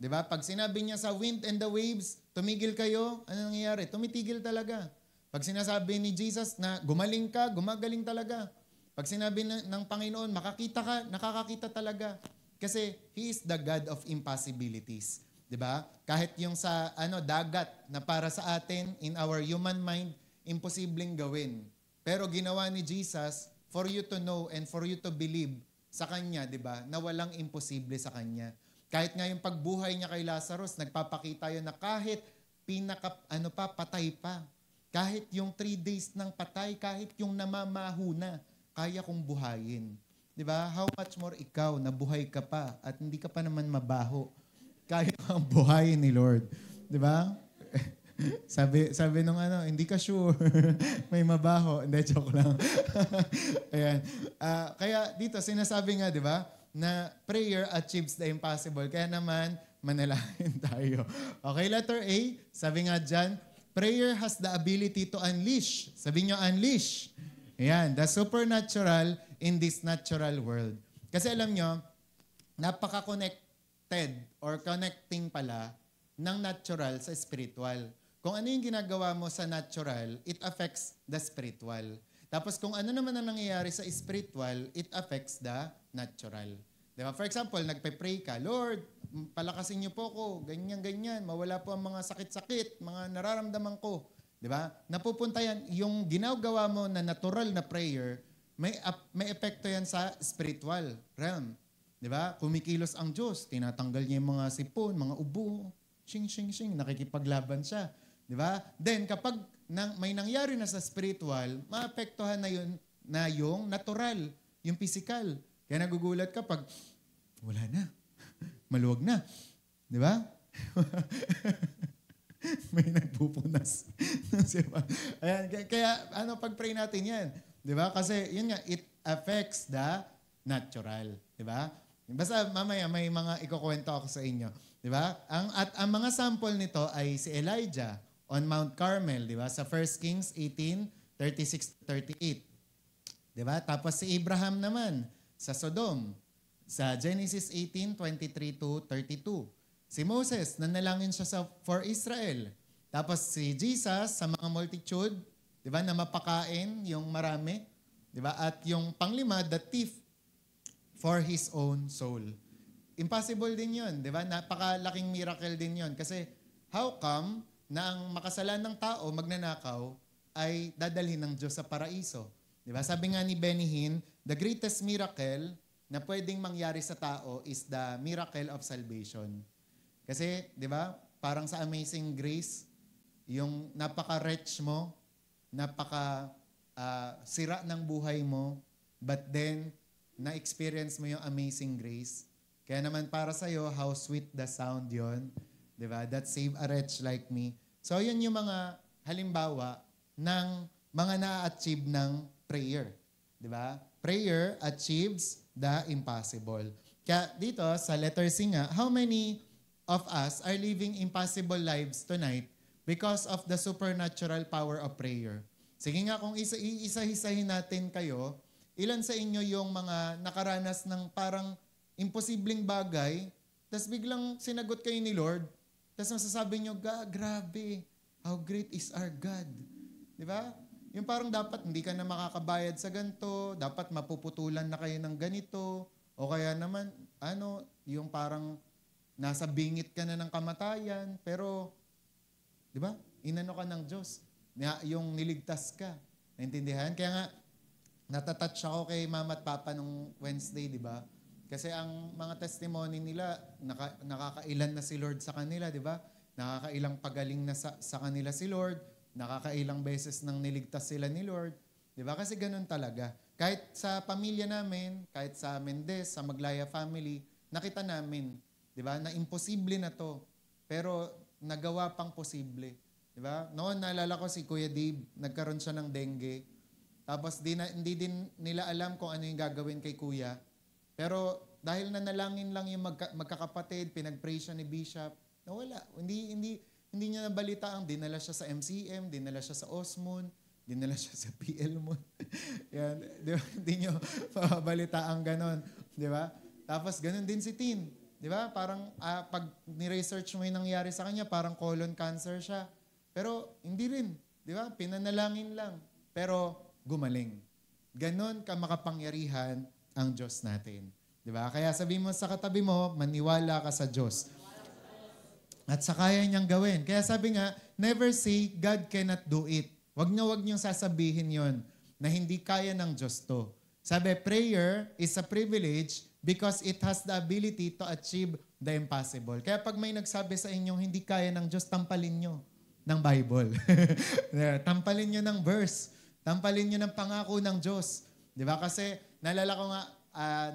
Di ba? Pag sinabi niya sa wind and the waves, to tumigil kayo, ano nangyayari? Tumitigil talaga. Pag sinasabi ni Jesus na gumaling ka, gumagaling talaga. Pag sinabi ng Panginoon, makakita ka, nakakakita talaga. Kasi He is the God of impossibilities. 'Di ba? Kahit yung sa dagat na para sa atin, in our human mind, imposibleng gawin. Pero ginawa ni Jesus for you to know and for you to believe sa Kanya, 'di ba? Na walang imposible sa Kanya. Kahit nga yung pagbuhay niya kay Lazarus, nagpapakita yun na kahit patay pa. Kahit yung 3 days ng patay, kahit yung namamahuna, kaya kong buhayin. 'Di ba? How much more ikaw na buhay ka pa at hindi ka pa naman mabaho. Kaya kang buhayin ni Lord. 'Di ba? sabi nung hindi ka sure. May mabaho. Hindi, joke lang. Ayan. Kaya dito, sinasabi nga, 'di ba, na prayer achieves the impossible. Kaya naman, manalangin tayo. Okay, letter A, sabi nga dyan, prayer has the ability to unleash. Sabi nyo, unleash. Ayan, the supernatural in this natural world. Kasi alam nyo, napaka-connected or connecting pala ng natural sa spiritual. Kung ano yung ginagawa mo sa natural, it affects the spiritual. Tapos kung ano naman ang nangyayari sa spiritual, it affects the natural. Diba? For example, nagpe-pray ka, Lord, palakasin niyo po ko, ganyan, mawala po ang mga sakit-sakit, mga nararamdaman ko. Diba? Napupunta yan, yung ginagawa mo na natural na prayer, may epekto yan sa spiritual realm. Diba? Kumikilos ang Diyos, tinatanggal niya yung mga sipon, mga ubo, shing, nakikipaglaban siya. Diba? Then, kapag may nangyari na sa spiritual, maapektuhan na yung natural, yung physical. Kaya nagugulat ka pag, wala na, maluwag na. Diba? May nagpupunas. Ayan, kaya pag-pray natin yan. Diba? Kasi yun nga, it affects the natural. Diba? Basta mamaya may mga ikukwento ako sa inyo. Diba? Ang mga sample nito ay si Elijah on Mount Carmel. Diba? Sa 1 Kings 18:36-38. Diba? Tapos si Abraham naman sa Sodom. Sa Genesis 18:23-32. Si Moses, nanalangin siya for Israel. Tapos si Jesus sa mga multitude, 'di ba, na mapakain yung marami, 'di ba? At yung panglima, the thief for his own soul. Impossible din 'yon, 'di ba? Napakalaking miracle din 'yon kasi how come na ang makasalanang tao magnanakaw ay dadalhin ng Diyos sa paraiso? 'Di ba? Sabi nga ni Benny Hinn, the greatest miracle na pwedeng mangyari sa tao is the miracle of salvation. Kasi, di ba, parang sa Amazing Grace, yung napaka-rich mo, napaka-sira ng buhay mo, but then, na-experience mo yung Amazing Grace. Kaya naman para sa'yo, how sweet the sound yon, di ba? That save a wretch like me. So, yun yung mga halimbawa ng mga na-achieve ng prayer. Di ba? Prayer achieves the impossible. Kaya dito, sa letter C nga, how many of us are living impossible lives tonight because of the supernatural power of prayer? Sige nga, kung isa-isahin natin kayo, ilan sa inyo yung mga nakaranas ng parang imposibleng bagay, tapos biglang sinagot kayo ni Lord, tapos masasabi nyo, grabe, how great is our God. Di ba? Yung parang dapat hindi ka na makakabayad sa ganito, dapat mapuputulan na kayo ng ganito, o kaya naman, yung parang nasa bingit ka na ng kamatayan, pero, di ba, inano ka ng Diyos, yung niligtas ka. Naintindihan? Kaya nga, natatouch ako kay Mama at Papa nung Wednesday, di ba? Kasi ang mga testimony nila, nakakailan na si Lord sa kanila, di ba? Nakakailang pagaling na sa kanila si Lord, nakakailang beses nang niligtas sila ni Lord. Di ba? Kasi ganun talaga. Kahit sa pamilya namin, kahit sa Mendez, sa Maglaya family, nakita namin, di ba, na imposible na to. Pero nagawa pang posible. Di ba? Noon, naalala ko si Kuya Dave, nagkaroon siya ng dengue. Tapos hindi din nila alam kung ano yung gagawin kay Kuya. Pero dahil nanalangin lang yung magkakapatid, pinag-pray siya ni Bishop, nawala. Hindi niya nabalitaan. Dinala siya sa MCM, dinala siya sa Osmon, dinala siya sa PLMon. Yan. Di ba? Hindi niyo mabalitaan ganon. Di ba? Tapos ganon din si Tin. Di ba? Parang pag ni-research mo yung nangyari sa kanya, parang colon cancer siya. Pero hindi rin. Di ba? Pinanalangin lang. Pero gumaling. Ganon ka makapangyarihan ang Diyos natin. Di ba? Kaya sabi mo sa katabi mo, maniwala ka sa Diyos. At sa kaya niyang gawin. Kaya sabi nga, never say God cannot do it. Wag niyong sasabihin yon na hindi kaya ng Diyos to. Sabi, prayer is a privilege because it has the ability to achieve the impossible. Kaya pag may nagsabi sa inyong hindi kaya ng Diyos, tampalin nyo ng Bible. Tampalin nyo ng verse. Tampalin nyo ng pangako ng Diyos. Di ba? Kasi nalala ko nga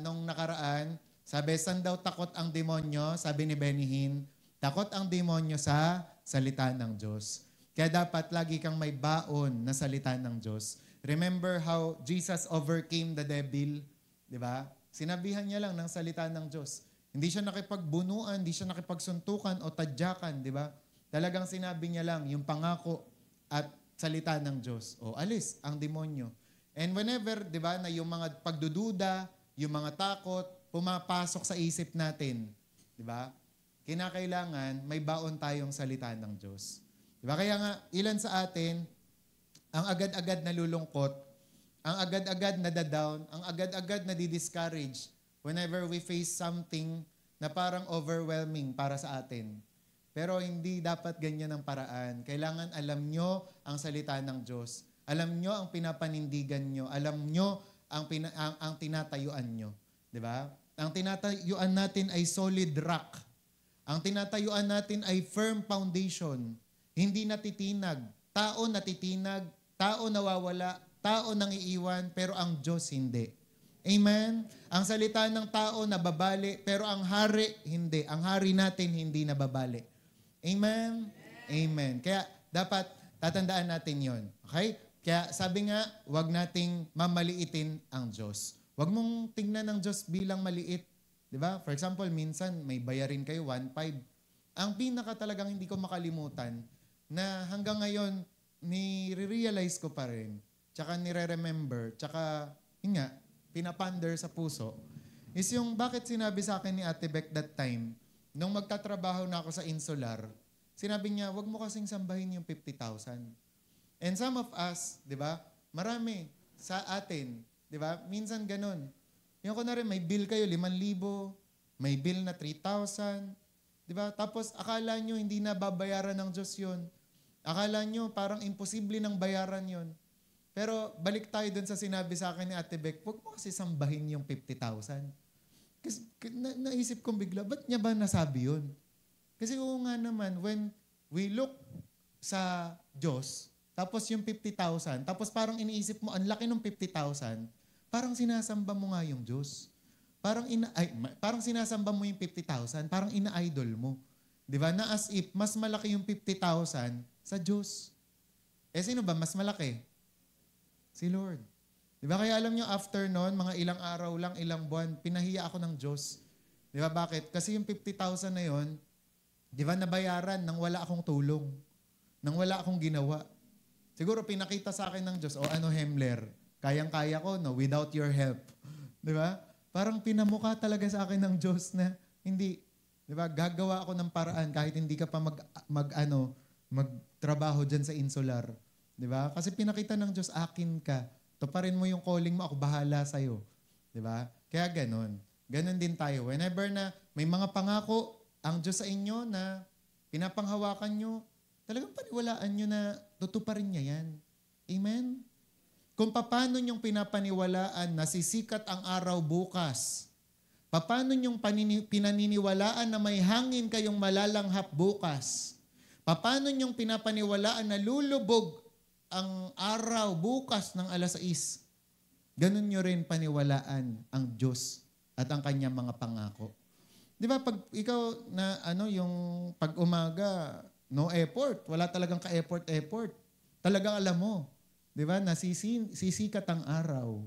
nung nakaraan, sabi, saan daw takot ang demonyo? Sabi ni Benny Hinn, takot ang demonyo sa salita ng Diyos. Kaya dapat lagi kang may baon na salita ng Diyos. Remember how Jesus overcame the devil? Di ba? Sinabihan niya lang ng salita ng Diyos. Hindi siya nakipagbunuan, hindi siya nakipagsuntukan o tadyakan, di ba? Talagang sinabi niya lang yung pangako at salita ng Diyos. O alis ang demonyo. And whenever, di ba, na yung mga pagdududa, yung mga takot, pumapasok sa isip natin, di ba? Kinakailangan may baon tayong salita ng Diyos. Diba? Kaya nga, ilan sa atin, ang agad-agad nalulungkot, ang agad-agad nadadown, ang agad-agad nadidiscourage whenever we face something na parang overwhelming para sa atin. Pero hindi dapat ganyan ang paraan. Kailangan alam nyo ang salita ng Diyos. Alam nyo ang pinapanindigan nyo. Alam nyo ang tinatayuan nyo. Diba? Ang tinatayuan natin ay solid rock. Ang tinatayuan natin ay firm foundation. Hindi natitinag. Tao natitinag, tao nawawala, tao nang iiwan, pero ang Diyos hindi. Amen? Ang salita ng tao nababali, pero ang hari hindi. Ang hari natin hindi nababali. Amen? Amen. Kaya dapat tatandaan natin yon. Okay? Kaya sabi nga, huwag nating mamaliitin ang Diyos. Huwag mong tingnan ang Diyos bilang maliit. Diba? For example, minsan may bayarin kayo 1.5. Ang pinaka talagang hindi ko makalimutan na hanggang ngayon ni-realize ko pa rin, tsaka nire-remember, tsaka yun nga, pinaponder sa puso, is yung bakit sinabi sa akin ni Ate Beck that time, nung magtatrabaho na ako sa Insular, sinabi niya, wag mo kasing sambahin yung 50,000. And some of us, di ba, marami sa atin, di ba, minsan ganun. Yung ko na rin, may bill kayo, 5,000, may bill na 3,000, di ba? Tapos akala nyo hindi na babayaran ng Diyos yun. Akala nyo parang imposible nang bayaran yun. Pero balik tayo dun sa sinabi sa akin ni Ate Beck, huwag mo kasi sambahin yung 50,000. Kasi naisip kong bigla, ba't niya ba nasabi yun? Kasi oo nga naman, when we look sa Diyos, tapos yung 50,000, tapos parang iniisip mo, ang laki ng 50,000, parang sinasamba mo nga yung Diyos. Parang sinasamba mo yung 50,000, parang ina-idol mo. Di ba? Na as if mas malaki yung 50,000 sa Diyos. Eh sino ba mas malaki? Si Lord. Di ba? Kaya alam nyo, after noon, mga ilang araw lang, ilang buwan, pinahiya ako ng Diyos. Di ba? Bakit? Kasi yung 50,000 na yon, di ba, nabayaran nang wala akong tulong. Nang wala akong ginawa. Siguro pinakita sa akin ng Diyos, Hemler, kayang-kaya ko, no, without your help. Di ba? Parang pinamukha talaga sa akin ng Diyos na hindi, di ba, gagawa ako ng paraan kahit hindi ka pa magtrabaho dyan sa Insular. Di ba? Kasi pinakita ng Diyos, akin ka. Tuparin mo yung calling mo, ako bahala sa'yo. Di ba? Kaya ganun. Ganun din tayo. Whenever na may mga pangako ang Diyos sa inyo na pinapanghawakan nyo, talagang paniwalaan nyo na tutuparin niya yan. Amen? Kung paano niyong pinapaniwalaan na sisikat ang araw bukas, paano niyong pinaniniwalaan na may hangin kayong malalanghap bukas, paano niyong pinapaniwalaan na lulubog ang araw bukas ng 6:00, ganun niyo rin paniwalaan ang Diyos at ang kanyang mga pangako. Di ba pag ikaw na yung pag umaga, no effort, wala talagang ka-effort. Talagang alam mo, di ba, sisikat ang araw.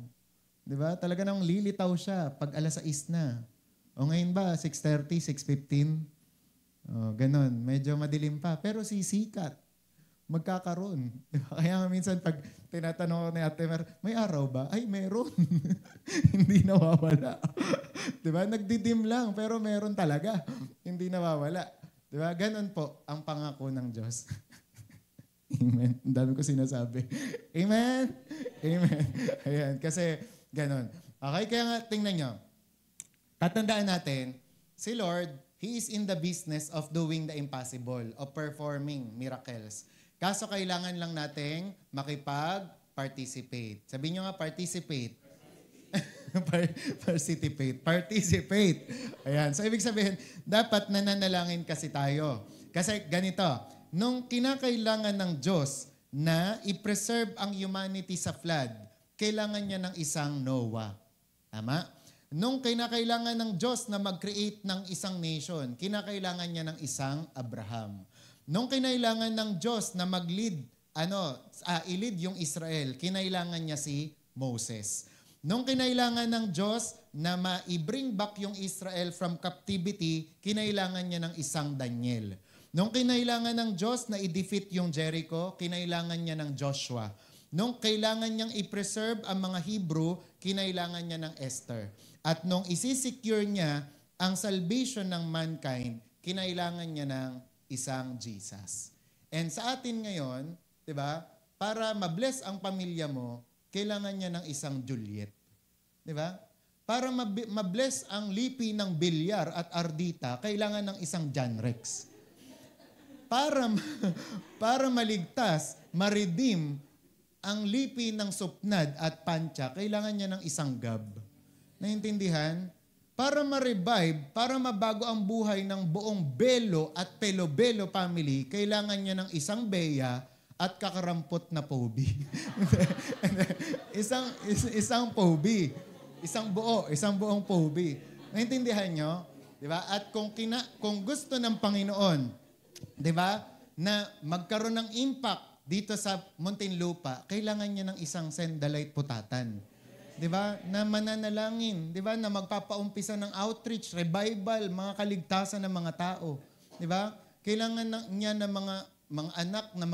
Di ba? Talaga nang lilitaw siya pag 6:00 na. O ngayon ba, 6:30, 6:15? O, ganun. Medyo madilim pa. Pero sisikat. magkakaroon. Kaya nga minsan pag tinatanong ko ni Ate Mer, may araw ba? Ay, meron. Hindi nawawala. Diba? Nagdidim lang, pero meron talaga. Hindi nawawala. Diba? Ganon po ang pangako ng Diyos. Amen. Ang dami ko sinasabi. Amen? Amen. Ayan, kasi ganon. Okay, kaya nga tingnan nyo. Tatandaan natin, si Lord, He is in the business of doing the impossible, of performing miracles. Kaso kailangan lang nating makipag-participate. Sabihin nyo nga, participate. Participate. Participate. Ayan. So, ibig sabihin, dapat nananalangin kasi tayo. Kasi ganito, nung kinakailangan ng Diyos na i-preserve ang humanity sa flood, kailangan niya ng isang Noah. Tama? Nung kinakailangan ng Diyos na mag-create ng isang nation, kinakailangan niya ng isang Abraham. Nung kinailangan ng Diyos na mag-lead, i-lead yung Israel, kinailangan niya si Moses. Nung kinailangan ng Diyos na ma-bring back yung Israel from captivity, kinailangan niya ng isang Daniel. Nung kinailangan ng Diyos na i-defeat yung Jericho, kinailangan niya ng Joshua. Nung kailangan niyang i-preserve ang mga Hebrew, kinailangan niya ng Esther. At nung isi-secure niya ang salvation ng mankind, kinailangan niya ng isang Jesus. And sa atin ngayon, 'di ba? Para ma-bless ang pamilya mo, kailangan niya ng isang Juliet. 'Di ba? Para ma-bless ang lipi ng Bilyar at Ardita, kailangan ng isang John Rex. Para maligtas, ma-redeem ang lipi ng Supnad at Pancha, kailangan niya ng isang Gab. Naintindihan? Para ma-revive, para mabago ang buhay ng buong Belo at Pelobelo family, kailangan niya ng isang Bea at kakarampot na Pobi. isang Pobi. Isang buong Pobi. Naintindihan nyo? Diba? At kung gusto ng Panginoon, diba, na magkaroon ng impact dito sa Muntinlupa, kailangan niya ng isang Sendalite Putatan. 'Di ba? Na mananalangin, 'di ba? Na magpapaumpisa ng outreach, revival, mga kaligtasan ng mga tao. 'Di ba? Kailangan niya ng mga anak na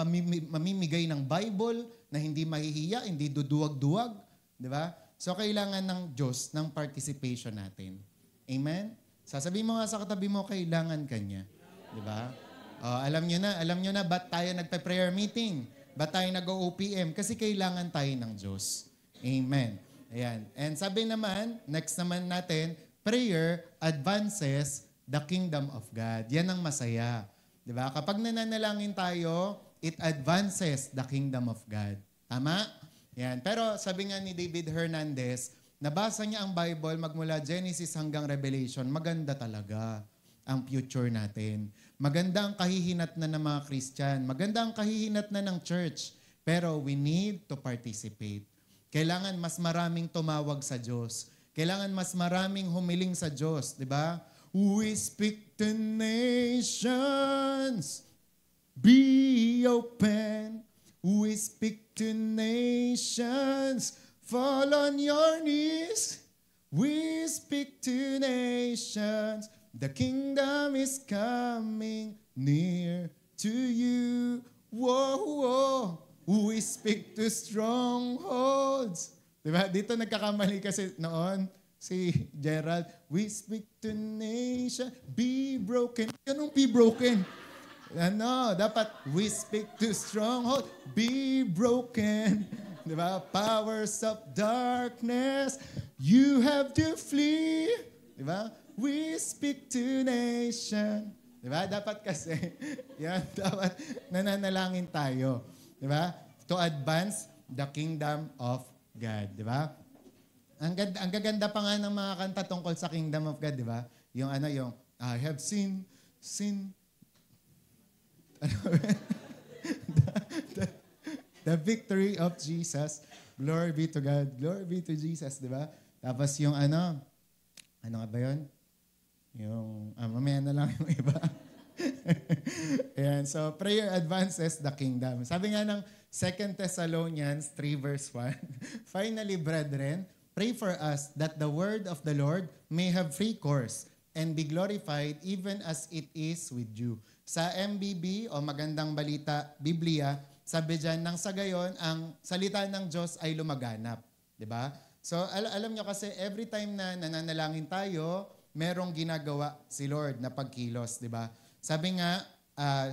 mamimigay ng Bible, na hindi mahihiya, hindi duduwag-duwag, 'di ba? So kailangan ng Diyos ng participation natin. Amen. Sasabihin mo nga sa katabi mo, kailangan kanya, 'di ba? Alam niyo na ba't tayo nagpe-prayer meeting? Ba't tayo nag-OPM? Kasi kailangan tayo ng Diyos. Amen. Ayan. And sabi naman, next naman natin, prayer advances the kingdom of God. Yan ang masaya. Diba? Kapag nananalangin tayo, it advances the kingdom of God. Tama? Yan. Pero sabi nga ni David Hernandez, nabasa niya ang Bible magmula Genesis hanggang Revelation, maganda talaga ang future natin. Maganda ang kahihinat na ng mga Christian. Maganda ang kahihinat na ng church. Pero we need to participate. Kailangan mas maraming tumawag sa Diyos. Kailangan mas maraming humiling sa Diyos, di ba? We speak to nations, be open. We speak to nations, fall on your knees. We speak to nations, the kingdom is coming near to you. Whoa, whoa. We speak to strongholds. Diba? Dito nagkakamali kasi noon si Gerald. We speak to nation. Be broken. Anong be broken? Dapat we speak to stronghold. Be broken. Diba? Powers of darkness. You have to flee. Diba? We speak to nation. Diba? Dapat kasi, yan, dapat nananalangin tayo. Diba? To advance the kingdom of God. Diba? Ang gaganda pa nga ng mga kanta tungkol sa kingdom of God, diba? Yung I have seen, the victory of Jesus. Glory be to God. Glory be to Jesus, diba? Tapos yung ano nga ba yun? Yung, mamaya na lang yung iba. Ayan, so prayer advances the kingdom. Sabi nga ng 2 Thessalonians 3 verse 1, finally, brethren, pray for us that the word of the Lord may have free course, and be glorified even as it is with you. Sa MBB o Magandang Balita Biblia, sabi dyan, nang sa gayon, ang salita ng Diyos ay lumaganap. Diba? So alam nyo kasi every time na nananalangin tayo, merong ginagawa si Lord na pagkilos. Diba? Sabi nga,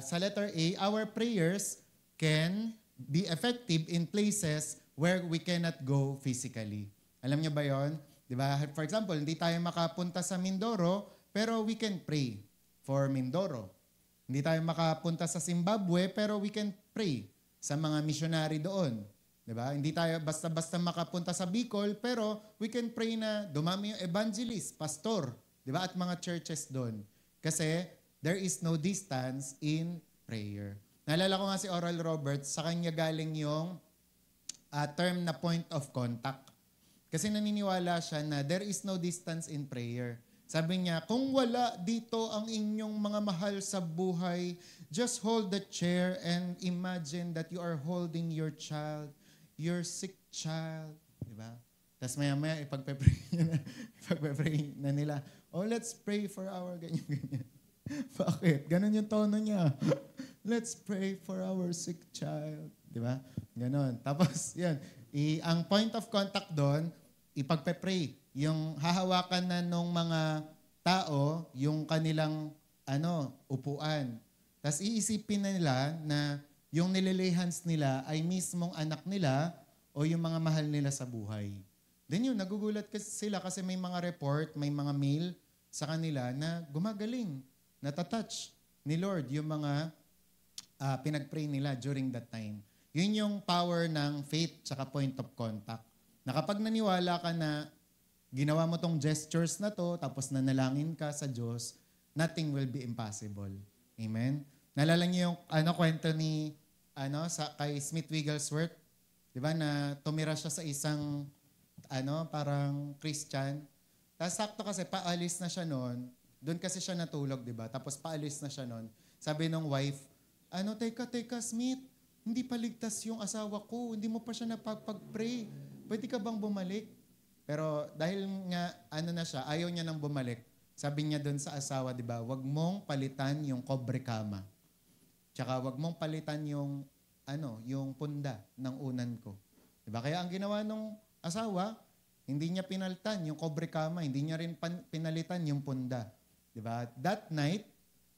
sa letter A, our prayers can be effective in places where we cannot go physically. Alam nyo ba yon? Diba? For example, hindi tayo makapunta sa Mindoro, pero we can pray for Mindoro. Hindi tayo makapunta sa Zimbabwe, pero we can pray sa mga missionary doon. Diba? Hindi tayo basta-basta makapunta sa Bicol, pero we can pray na dumami yung evangelist, pastor, diba? At mga churches doon. Kasi there is no distance in prayer. Naalala ko nga si Oral Roberts, sa kanya galing yung term na point of contact. Kasi naniniwala siya na there is no distance in prayer. Sabi niya, kung wala dito ang inyong mga mahal sa buhay, just hold the chair and imagine that you are holding your child, your sick child. Diba? Tapos maya-maya, ipagpe-pray na nila, oh, let's pray for our ganyan-ganyan. Bakit? Ganon yung tono niya. Let's pray for our sick child. Diba? Ganon. Tapos, yan. Ang point of contact doon, ipagpe-pray. Yung hahawakan na nung mga tao, yung kanilang upuan. Tapos iisipin na nila na yung nililay hands nila ay mismong anak nila o yung mga mahal nila sa buhay. Then yun, nagugulat sila kasi may mga report, may mga mail sa kanila na gumagaling, natatouch ni Lord yung mga pinag-pray nila during that time. Yun yung power ng faith tsaka point of contact. Na kapag naniwala ka na ginawa mo tong gestures na to, tapos nanalangin ka sa Diyos, nothing will be impossible. Amen? Nalala niyo yung kwento ni kay Smith Wigglesworth, 'di ba, na tumira siya sa isang parang Christian. Tapos sakto kasi paalis na siya noon. Doon kasi siya natulog, 'di ba? Tapos paalis na siya noon. Sabi ng wife, teka Smith, hindi pa ligtas yung asawa ko. Hindi mo pa siya napag-pray. Pwede ka bang bumalik? Pero dahil nga na siya, ayaw niya nang bumalik. Sabi niya doon sa asawa, 'di ba? Huwag mong palitan yung kobre kama. Tsaka huwag mong palitan yung yung punda ng unan ko. 'Di ba? Kaya ang ginawa ng asawa, hindi niya pinalitan yung kobre kama, hindi niya rin pinalitan yung punda. 'Di ba? That night,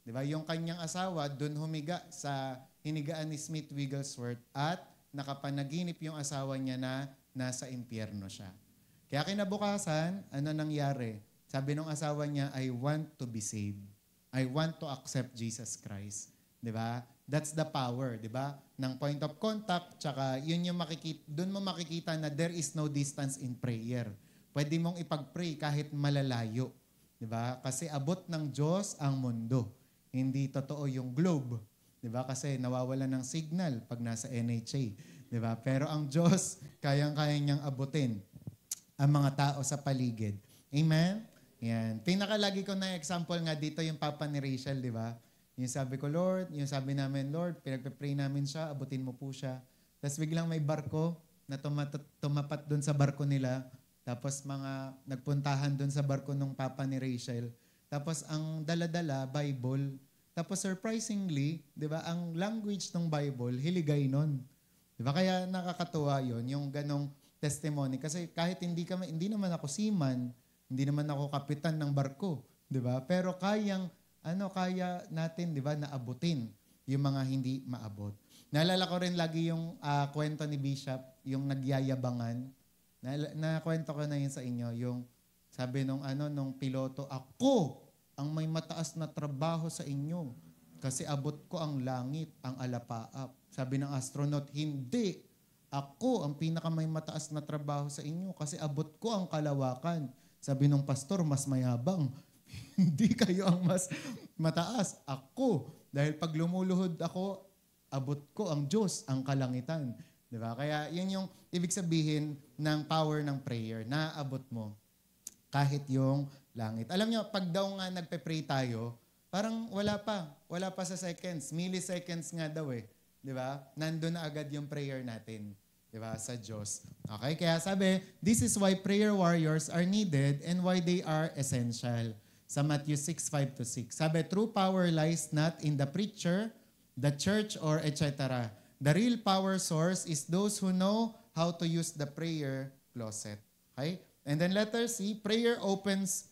'di ba, yung kanyang asawa doon humiga sa hinigaan ni Smith Wigglesworth at nakapanaginip yung asawa niya na nasa impyerno siya. Kaya kinabukasan, nangyari? Sabi ng asawa niya, I want to be saved. I want to accept Jesus Christ. 'Di ba? That's the power, 'di ba? Ng point of contact, tsaka yun yung doon mo makikita na there is no distance in prayer. Pwede mong ipag-pray kahit malalayo, 'di ba? Kasi abot ng Diyos ang mundo. Hindi totoo yung globe, 'di ba? Kasi nawawala ng signal pag nasa NHA, 'di ba? Pero ang Diyos, kayang-kaya niyang abutin ang mga tao sa paligid. Amen? Yan. Pinakalagi ko na example nga dito yung papa ni Rachel, di ba? Yung sabi ko, Lord, yung sabi namin, Lord, pinagpe-pray namin siya, abutin mo po siya. Tapos biglang may barko na tumapat doon sa barko nila. Tapos mga nagpuntahan doon sa barko ng papa ni Rachel. Tapos ang dala-dala, Bible. Tapos surprisingly, di ba, ang language ng Bible, Hiligay nun. Di ba? Kaya nakakatuwa yon yung ganong testimony. Kasi kahit hindi naman ako seaman, hindi naman ako kapitan ng barko, 'di ba? Pero kaya natin, 'di ba, naabutin yung mga hindi maabot. Naalala ko rin lagi yung kwento ni Bishop, yung nagyayabangan. Na kwento ko na yun sa inyo, yung sabi nung piloto, ako ang may mataas na trabaho sa inyo kasi abot ko ang langit, ang alapaap. Sabi ng astronaut, hindi. Ako ang pinakamay mataas na trabaho sa inyo kasi abot ko ang kalawakan. Sabi ng pastor, mas mayabang. Hindi kayo ang mas mataas. Ako. Dahil pag lumuluhod ako, abot ko ang Diyos, ang kalangitan. Diba? Kaya yun yung ibig sabihin ng power ng prayer. Naabot mo kahit yung langit. Alam nyo, pag daw nga nagpe-pray tayo, parang wala pa sa seconds. Milliseconds nga daw eh. Diba? Nandun na agad yung prayer natin. Diba? Sa Diyos. Okay? Kaya sabi, this is why prayer warriors are needed and why they are essential. sa Matthew 6:5-6. Sabi, true power lies not in the preacher, the church, or etc. The real power source is those who know how to use the prayer closet. Okay? And then letter C, prayer opens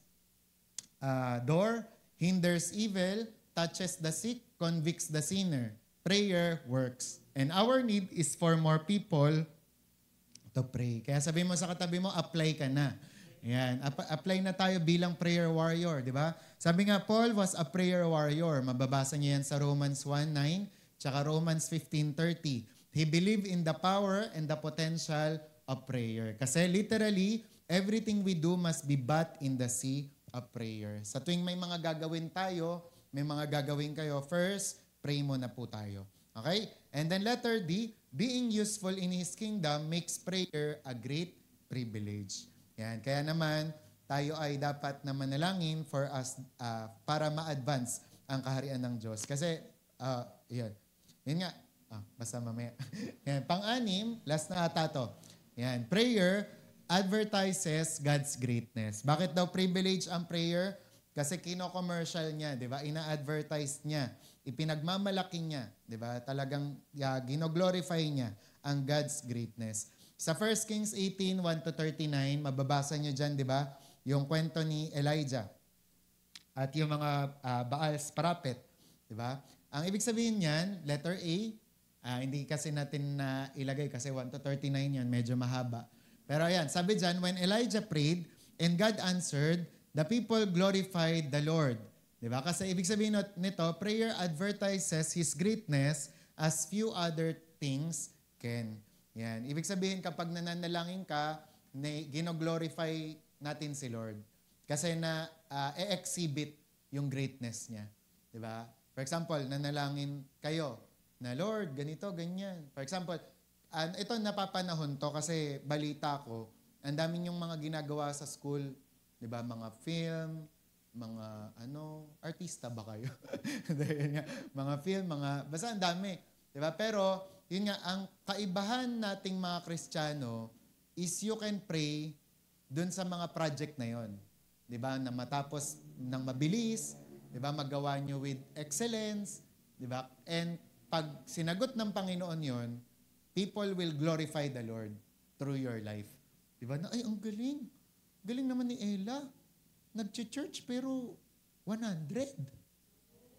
door, hinders evil, touches the sick, convicts the sinner. Prayer works. And our need is for more people to pray. Kaya sabi mo sa katabi mo, apply ka na. Yan. Apply na tayo bilang prayer warrior, di ba? Sabi nga, Paul was a prayer warrior. Mababasa niyo yan sa Romans 1:9 tsaka Romans 15:30. He believed in the power and the potential of prayer. Kasi literally, everything we do must be bathed in the sea of prayer. Sa tuwing may mga gagawin tayo, may mga gagawin kayo, first, pray muna po tayo. Okay? And then letter D, being useful in His kingdom makes prayer a great privilege. Yan. Kaya naman, tayo ay dapat na manalangin for us para ma-advance ang kaharian ng Diyos. Kasi, yan. Yan nga. Basta mamaya. Yan. Pang-anim, last na ata to. Yan. Prayer advertises God's greatness. Bakit daw privilege ang prayer? Kasi kino-commercial niya, di ba? Ina-advertise niya. Ipinagmamalaki niya, di ba? Talagang gino-glorify niya ang God's greatness. Sa 1 Kings 18, 1-39, mababasa niyo dyan, di ba? Yung kwento ni Elijah at yung mga Baal's prophet, di ba? Ang ibig sabihin niyan, letter A, hindi kasi natin na ilagay kasi 1-39 yan, medyo mahaba. Pero ayan, sabi dyan, when Elijah prayed and God answered, the people glorified the Lord. Di ba? Kasi ibig sabihin nito, prayer advertises His greatness as few other things can. Yan. Ibig sabihin, kapag nananalangin ka, gino-glorify natin si Lord. Kasi e-exhibit yung greatness niya. Di ba? For example, nanalangin kayo na, Lord, ganito, ganyan. For example, ito napapanahon to kasi balita ko, ang dami yung mga ginagawa sa school, di ba? Mga film, mga artista ba kayo? Mga film, basta ang dami. Di ba? Pero, yun nga, ang kaibahan nating mga Kristiyano is you can pray dun sa mga project na yon. Di ba? Na matapos ng mabilis, di ba? Magawa nyo with excellence, di ba? And pag sinagot ng Panginoon yon, people will glorify the Lord through your life. Di ba? Ay, ang galing. Galing naman ni Ella. Nag-church pero 100.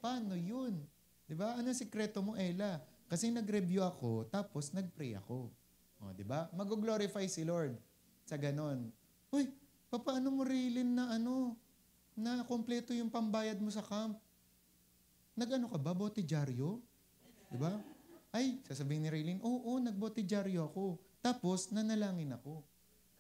Paano yun? Di ba? Ano sikreto mo, Ella? Kasi nag-review ako, tapos nag-pray ako. O, di ba? Mag-glorify si Lord sa ganon. Uy, paano mo rilin na na kompleto yung pambayad mo sa camp? Nag-ano ka ba? Botidyaryo? Di ba? Ay, sasabihin ni Raylene, oo, nag-botidyaryo ako. Tapos, nanalangin ako.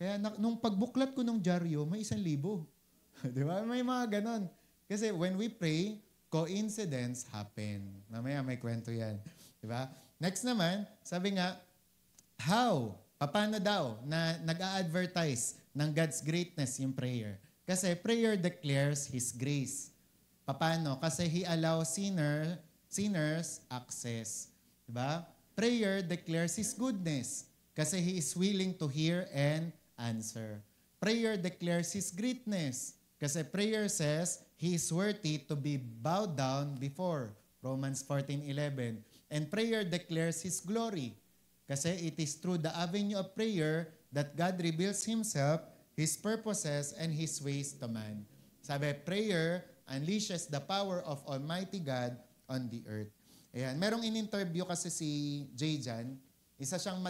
Kaya nung pagbuklat ko ng dyaryo, may 1,000. Di ba? May mga ganon. Kasi when we pray, coincidence happen. Mamaya may kwento yan. Diba? Next naman, sabi nga, how? Paano daw na nag-a-advertise ng God's greatness yung prayer? Kasi prayer declares His grace. Paano? Kasi He allows sinners access. Diba? Prayer declares His goodness. Kasi He is willing to hear and answer. Prayer declares His greatness. Kasi prayer says, He is worthy to be bowed down before. Romans 14:11. And prayer declares His glory. Kasi it is through the avenue of prayer that God reveals Himself, His purposes, and His ways to man. Sabi, prayer unleashes the power of Almighty God on the earth. Ayan. Merong in-interview kasi si Jay Jan. Isa siyang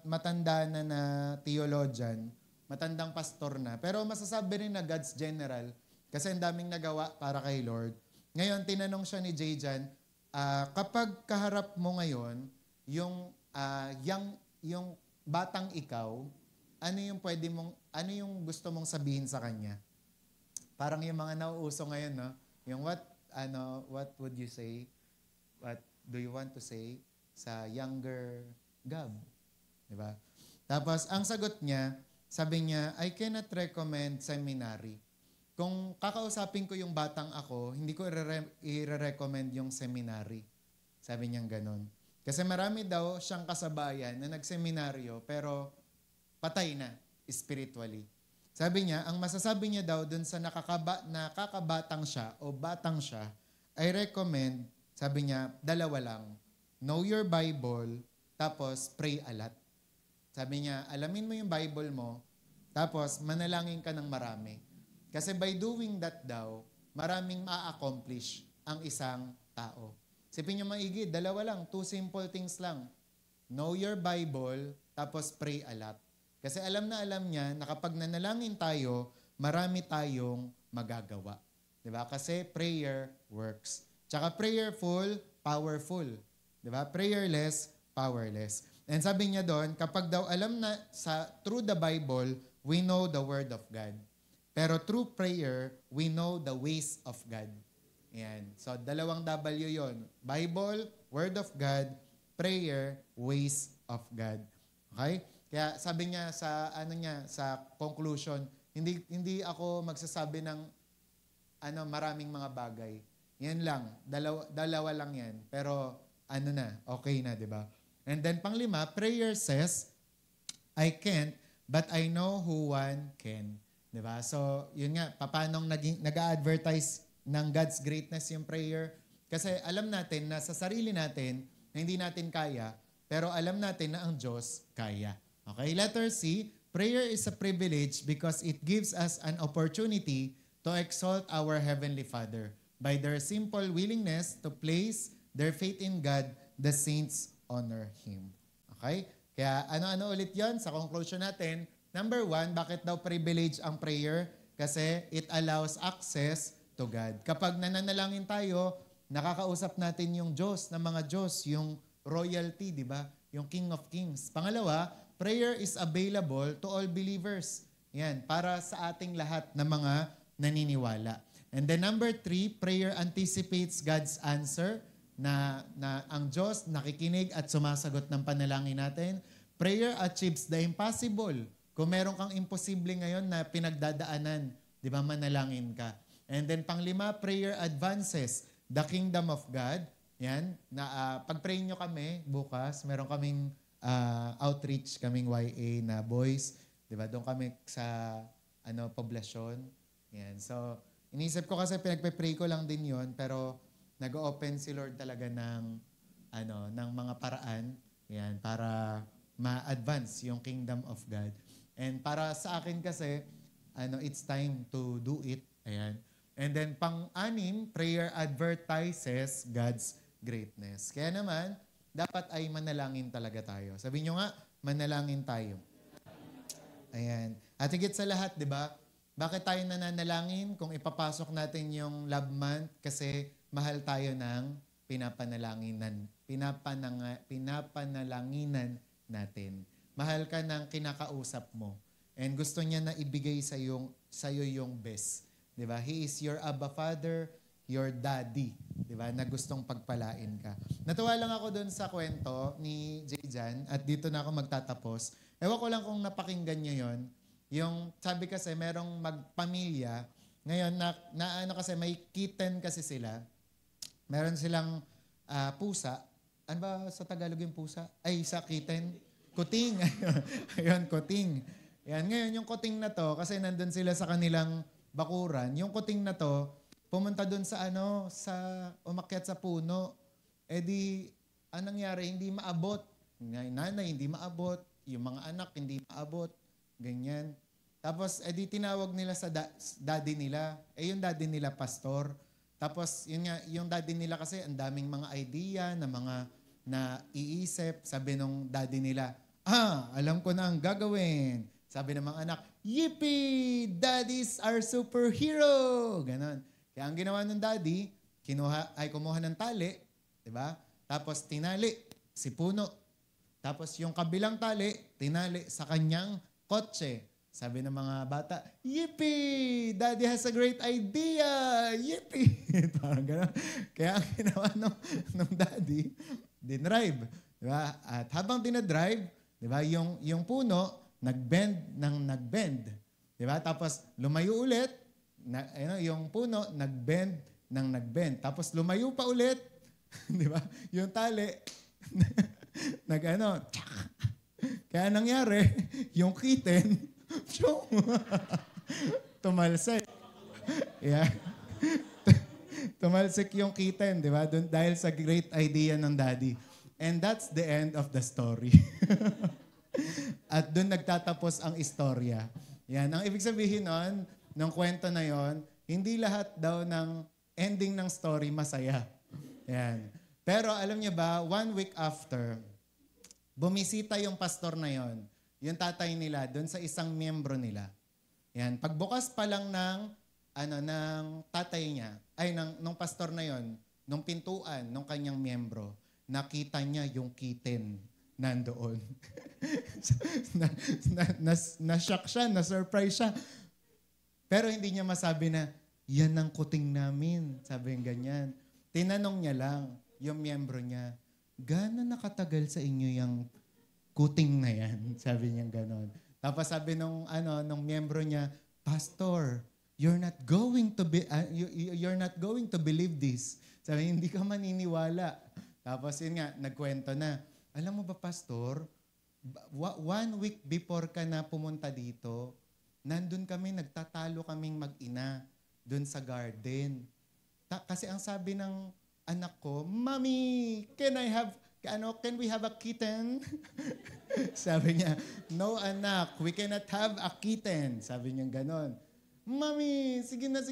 matanda na theologian. Matandang pastor na. Pero masasabi rin na God's general kasi ang daming nagawa para kay Lord. Ngayon, tinanong siya ni Jay Jan, kapag kaharap mo ngayon, yung batang ikaw, ano yung gusto mong sabihin sa kanya? Parang yung mga nauuso ngayon, no? Yung what would you say? What do you want to say sa younger Gab? Diba? Tapos, ang sagot niya, sabi niya, I cannot recommend seminary. Kung kakausapin ko yung batang ako, hindi ko i-recommend yung seminary. Sabi niya ganon. Kasi marami daw siyang kasabayan na nagseminaryo pero patay na spiritually. Sabi niya, ang masasabi niya daw dun sa nakakabatang siya o batang siya, I recommend, sabi niya, dalawa lang. Know your Bible, tapos pray a lot. Sabi niya, alamin mo yung Bible mo, tapos manalangin ka ng marami. Kasi by doing that daw, maraming ma-accomplish ang isang tao. Sipin niyo maigi, dalawa lang, two simple things lang. Know your Bible, tapos pray a lot. Kasi alam na alam niya na kapag nanalangin tayo, marami tayong magagawa. Diba? Kasi prayer works. Tsaka prayerful, powerful. Diba? Prayerless, powerless. And sabi niya doon, kapag daw alam na through the Bible, we know the Word of God. Pero through prayer, we know the ways of God. Yan. So, dalawang W yon. Bible, Word of God, prayer, ways of God. Okay? Kaya sabi niya sa conclusion, hindi ako magsasabi ng maraming mga bagay. Yan lang, dalawa lang yan. Pero okay na, 'di ba? And then panglima, prayer says, I can't, but I know who one can. 'Di ba? So, yun nga, paano nag-a-advertise ng God's greatness yung prayer? Kasi alam natin na sa sarili natin, na hindi natin kaya, pero alam natin na ang Diyos kaya. Okay, letter C, prayer is a privilege because it gives us an opportunity to exalt our Heavenly Father. By their simple willingness to place their faith in God, the saints honor Him. Okay? Kaya ano-ano ulit yon sa conclusion natin. Number 1, bakit daw privilege ang prayer? Kasi it allows access to God. Kapag nananalangin tayo, nakakausap natin yung Diyos ng mga Diyos, yung royalty, di ba? Yung King of Kings. Pangalawa, prayer is available to all believers. Yan, para sa ating lahat na mga naniniwala. And then number 3, prayer anticipates God's answer na ang Diyos nakikinig at sumasagot ng panalangin natin. Prayer achieves the impossible. Kung meron kang imposible ngayon na pinagdadaanan, di ba, manalangin ka. And then panglima, prayer advances the kingdom of God. Yan, pag-pray nyo kami bukas, meron kaming outreach, kaming YA na boys. Diba? Doon kami sa poblasyon. Yan. So, inisip ko kasi pinagpe-pray ko lang din yon, pero nag-open si Lord talaga ng mga paraan, yan, para ma-advance yung kingdom of God. And para sa akin kasi, it's time to do it. Ayan. And then pang-anim, prayer advertises God's greatness. Kaya naman, dapat ay manalangin talaga tayo. Sabi nyo nga, manalangin tayo. Ayan. At higit sa lahat, di ba? Bakit tayo nananalangin kung ipapasok natin yung love month? Kasi mahal tayo ng pinapanalanginan natin. Mahal ka ng kinakausap mo. And gusto niya na ibigay sa'yo yung best. Di ba? He is your Abba Father, your daddy, di ba, na gustong pagpalain ka. Natuwa lang ako doon sa kwento ni Jan at dito na ako magtatapos. Ewan ko lang kung napakinggan nyo yon. Yung sabi kasi merong magpamilya, ngayon kasi may kitten kasi sila. Meron silang pusa. Ano ba sa Tagalog yung pusa? Ay, sa kitten? Kuting. Ayun, kuting. Yan, ngayon yung kuting na to, kasi nandun sila sa kanilang bakuran, yung kuting na to, pumunta doon umakyat sa puno. Anong nangyari? Hindi maabot. Nanay, hindi maabot. Yung mga anak, hindi maabot. Ganyan. Tapos, tinawag nila sa daddy nila. Yung daddy nila, pastor. Tapos, yung daddy nila kasi, ang daming mga idea na mga naiisip. Sabi nung daddy nila, alam ko na ang gagawin. Sabi ng mga anak, yippee! Daddies are superhero! Ganon. Kaya ang ginawa ng daddy, kumuha ng tali, di ba? Tapos tinali si puno. Tapos yung kabilang tali, tinali sa kanyang kotse. Sabi ng mga bata, yippee! Daddy has a great idea! Yippee! Parang gano'n. Kaya ang ginawa ng daddy, dinrive. Di ba? At habang dinadrive, di ba, yung puno, nag-bend. Di ba? Tapos lumayo ulit, yung puno, nag-bend. Tapos lumayo pa ulit, di ba? Yung tali, Kaya nangyari, yung kitten, Pshong! Tumalsik. Yeah. Tumalsik yung kitten, di ba? Dahil sa great idea ng daddy. And that's the end of the story. At doon nagtatapos ang istorya. Yan. Ang ibig sabihin nun, ng kwento na yon, hindi lahat daw ng ending ng story masaya. Yan. Pero alam niyo ba, 1 week after, bumisita yung pastor na yon, yung tatay nila, doon sa isang miyembro nila. Yan. Pagbukas pa lang ng tatay niya, nung pastor na yon, nung pintuan, nung kanyang miyembro, nakita niya yung kitten nandoon. Na-shock siya, na-surprise siya. Pero hindi niya masabi na, yan ang kuting namin. Sabi niya ganyan. Tinanong niya lang, yung miyembro niya, gano'n nakatagal sa inyo yung kuting na yan? Sabi niya gano'n. Tapos sabi nung miyembro niya, Pastor, you're not going to believe this. Sabi, hindi ka maniniwala. Tapos yun nga, nagkwento na. Alam mo ba, Pastor, 1 week before ka na pumunta dito, nandun kami, nagtatalo kaming mag-ina dun sa garden. Kasi ang sabi ng anak ko, Mommy, can we have a kitten? Sabi niya, no anak, we cannot have a kitten. Sabi niya ganon. Mommy, sige na,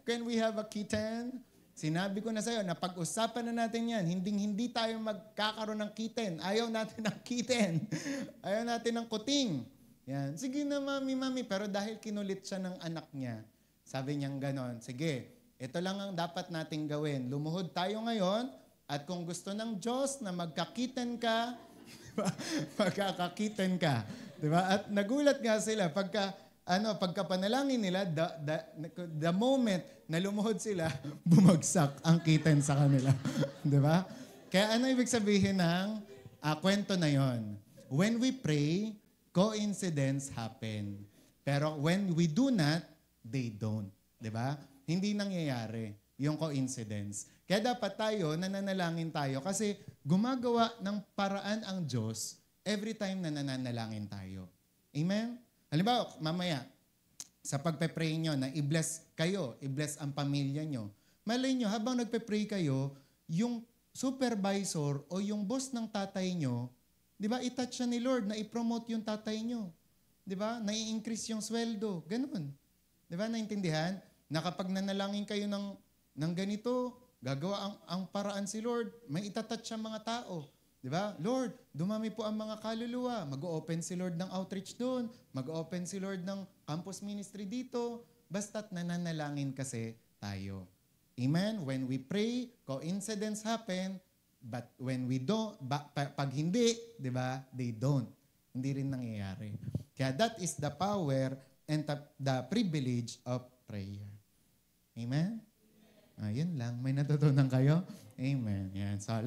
can we have a kitten? Sinabi ko na sa'yo, napag-usapan na natin yan. Hindi tayo magkakaroon ng kitten. Ayaw natin ng kitten. Ayaw natin ng kuting. Yan. Sige na, mami. Pero dahil kinulit siya ng anak niya, sabi niyang ganon, sige, ito lang ang dapat nating gawin. Lumuhod tayo ngayon, at kung gusto ng Diyos na magkakitten ka, magkakakitten ka. Diba? At nagulat nga sila, pagkapanalangin nila, the moment na lumuhod sila, bumagsak ang kitten sa kanila. Diba? Kaya ano ibig sabihin ng kwento na yon? When we pray, coincidence happen. Pero when we do not, they don't. Diba? Hindi nangyayari yung coincidence. Kaya dapat tayo, nananalangin tayo kasi gumagawa ng paraan ang Diyos every time na nananalangin tayo. Amen? Halimbawa, mamaya, sa pagpe-pray nyo na i-bless kayo, i-bless ang pamilya nyo, malay nyo, habang nagpe-pray kayo, yung supervisor o yung boss ng tatay nyo, di ba, itouch siya ni Lord na i-promote yung tatay nyo. Di ba? Na-i-increase yung sweldo. Ganun. Di ba? Naintindihan? Na kapag nanalangin kayo ng ganito, gagawa ang paraan si Lord, may itatouch siya mga tao. Di ba? Lord, dumami po ang mga kaluluwa. Mag-open si Lord ng outreach doon. Mag-open si Lord ng campus ministry dito. Basta't nananalangin kasi tayo. Amen? When we pray, coincidence happen. But when we don't, pag hindi, di ba, they don't. Hindi rin nangyayari. Kaya that is the power and the privilege of prayer. Amen? Yun lang. May natutunan kayo? Amen. Yan. So,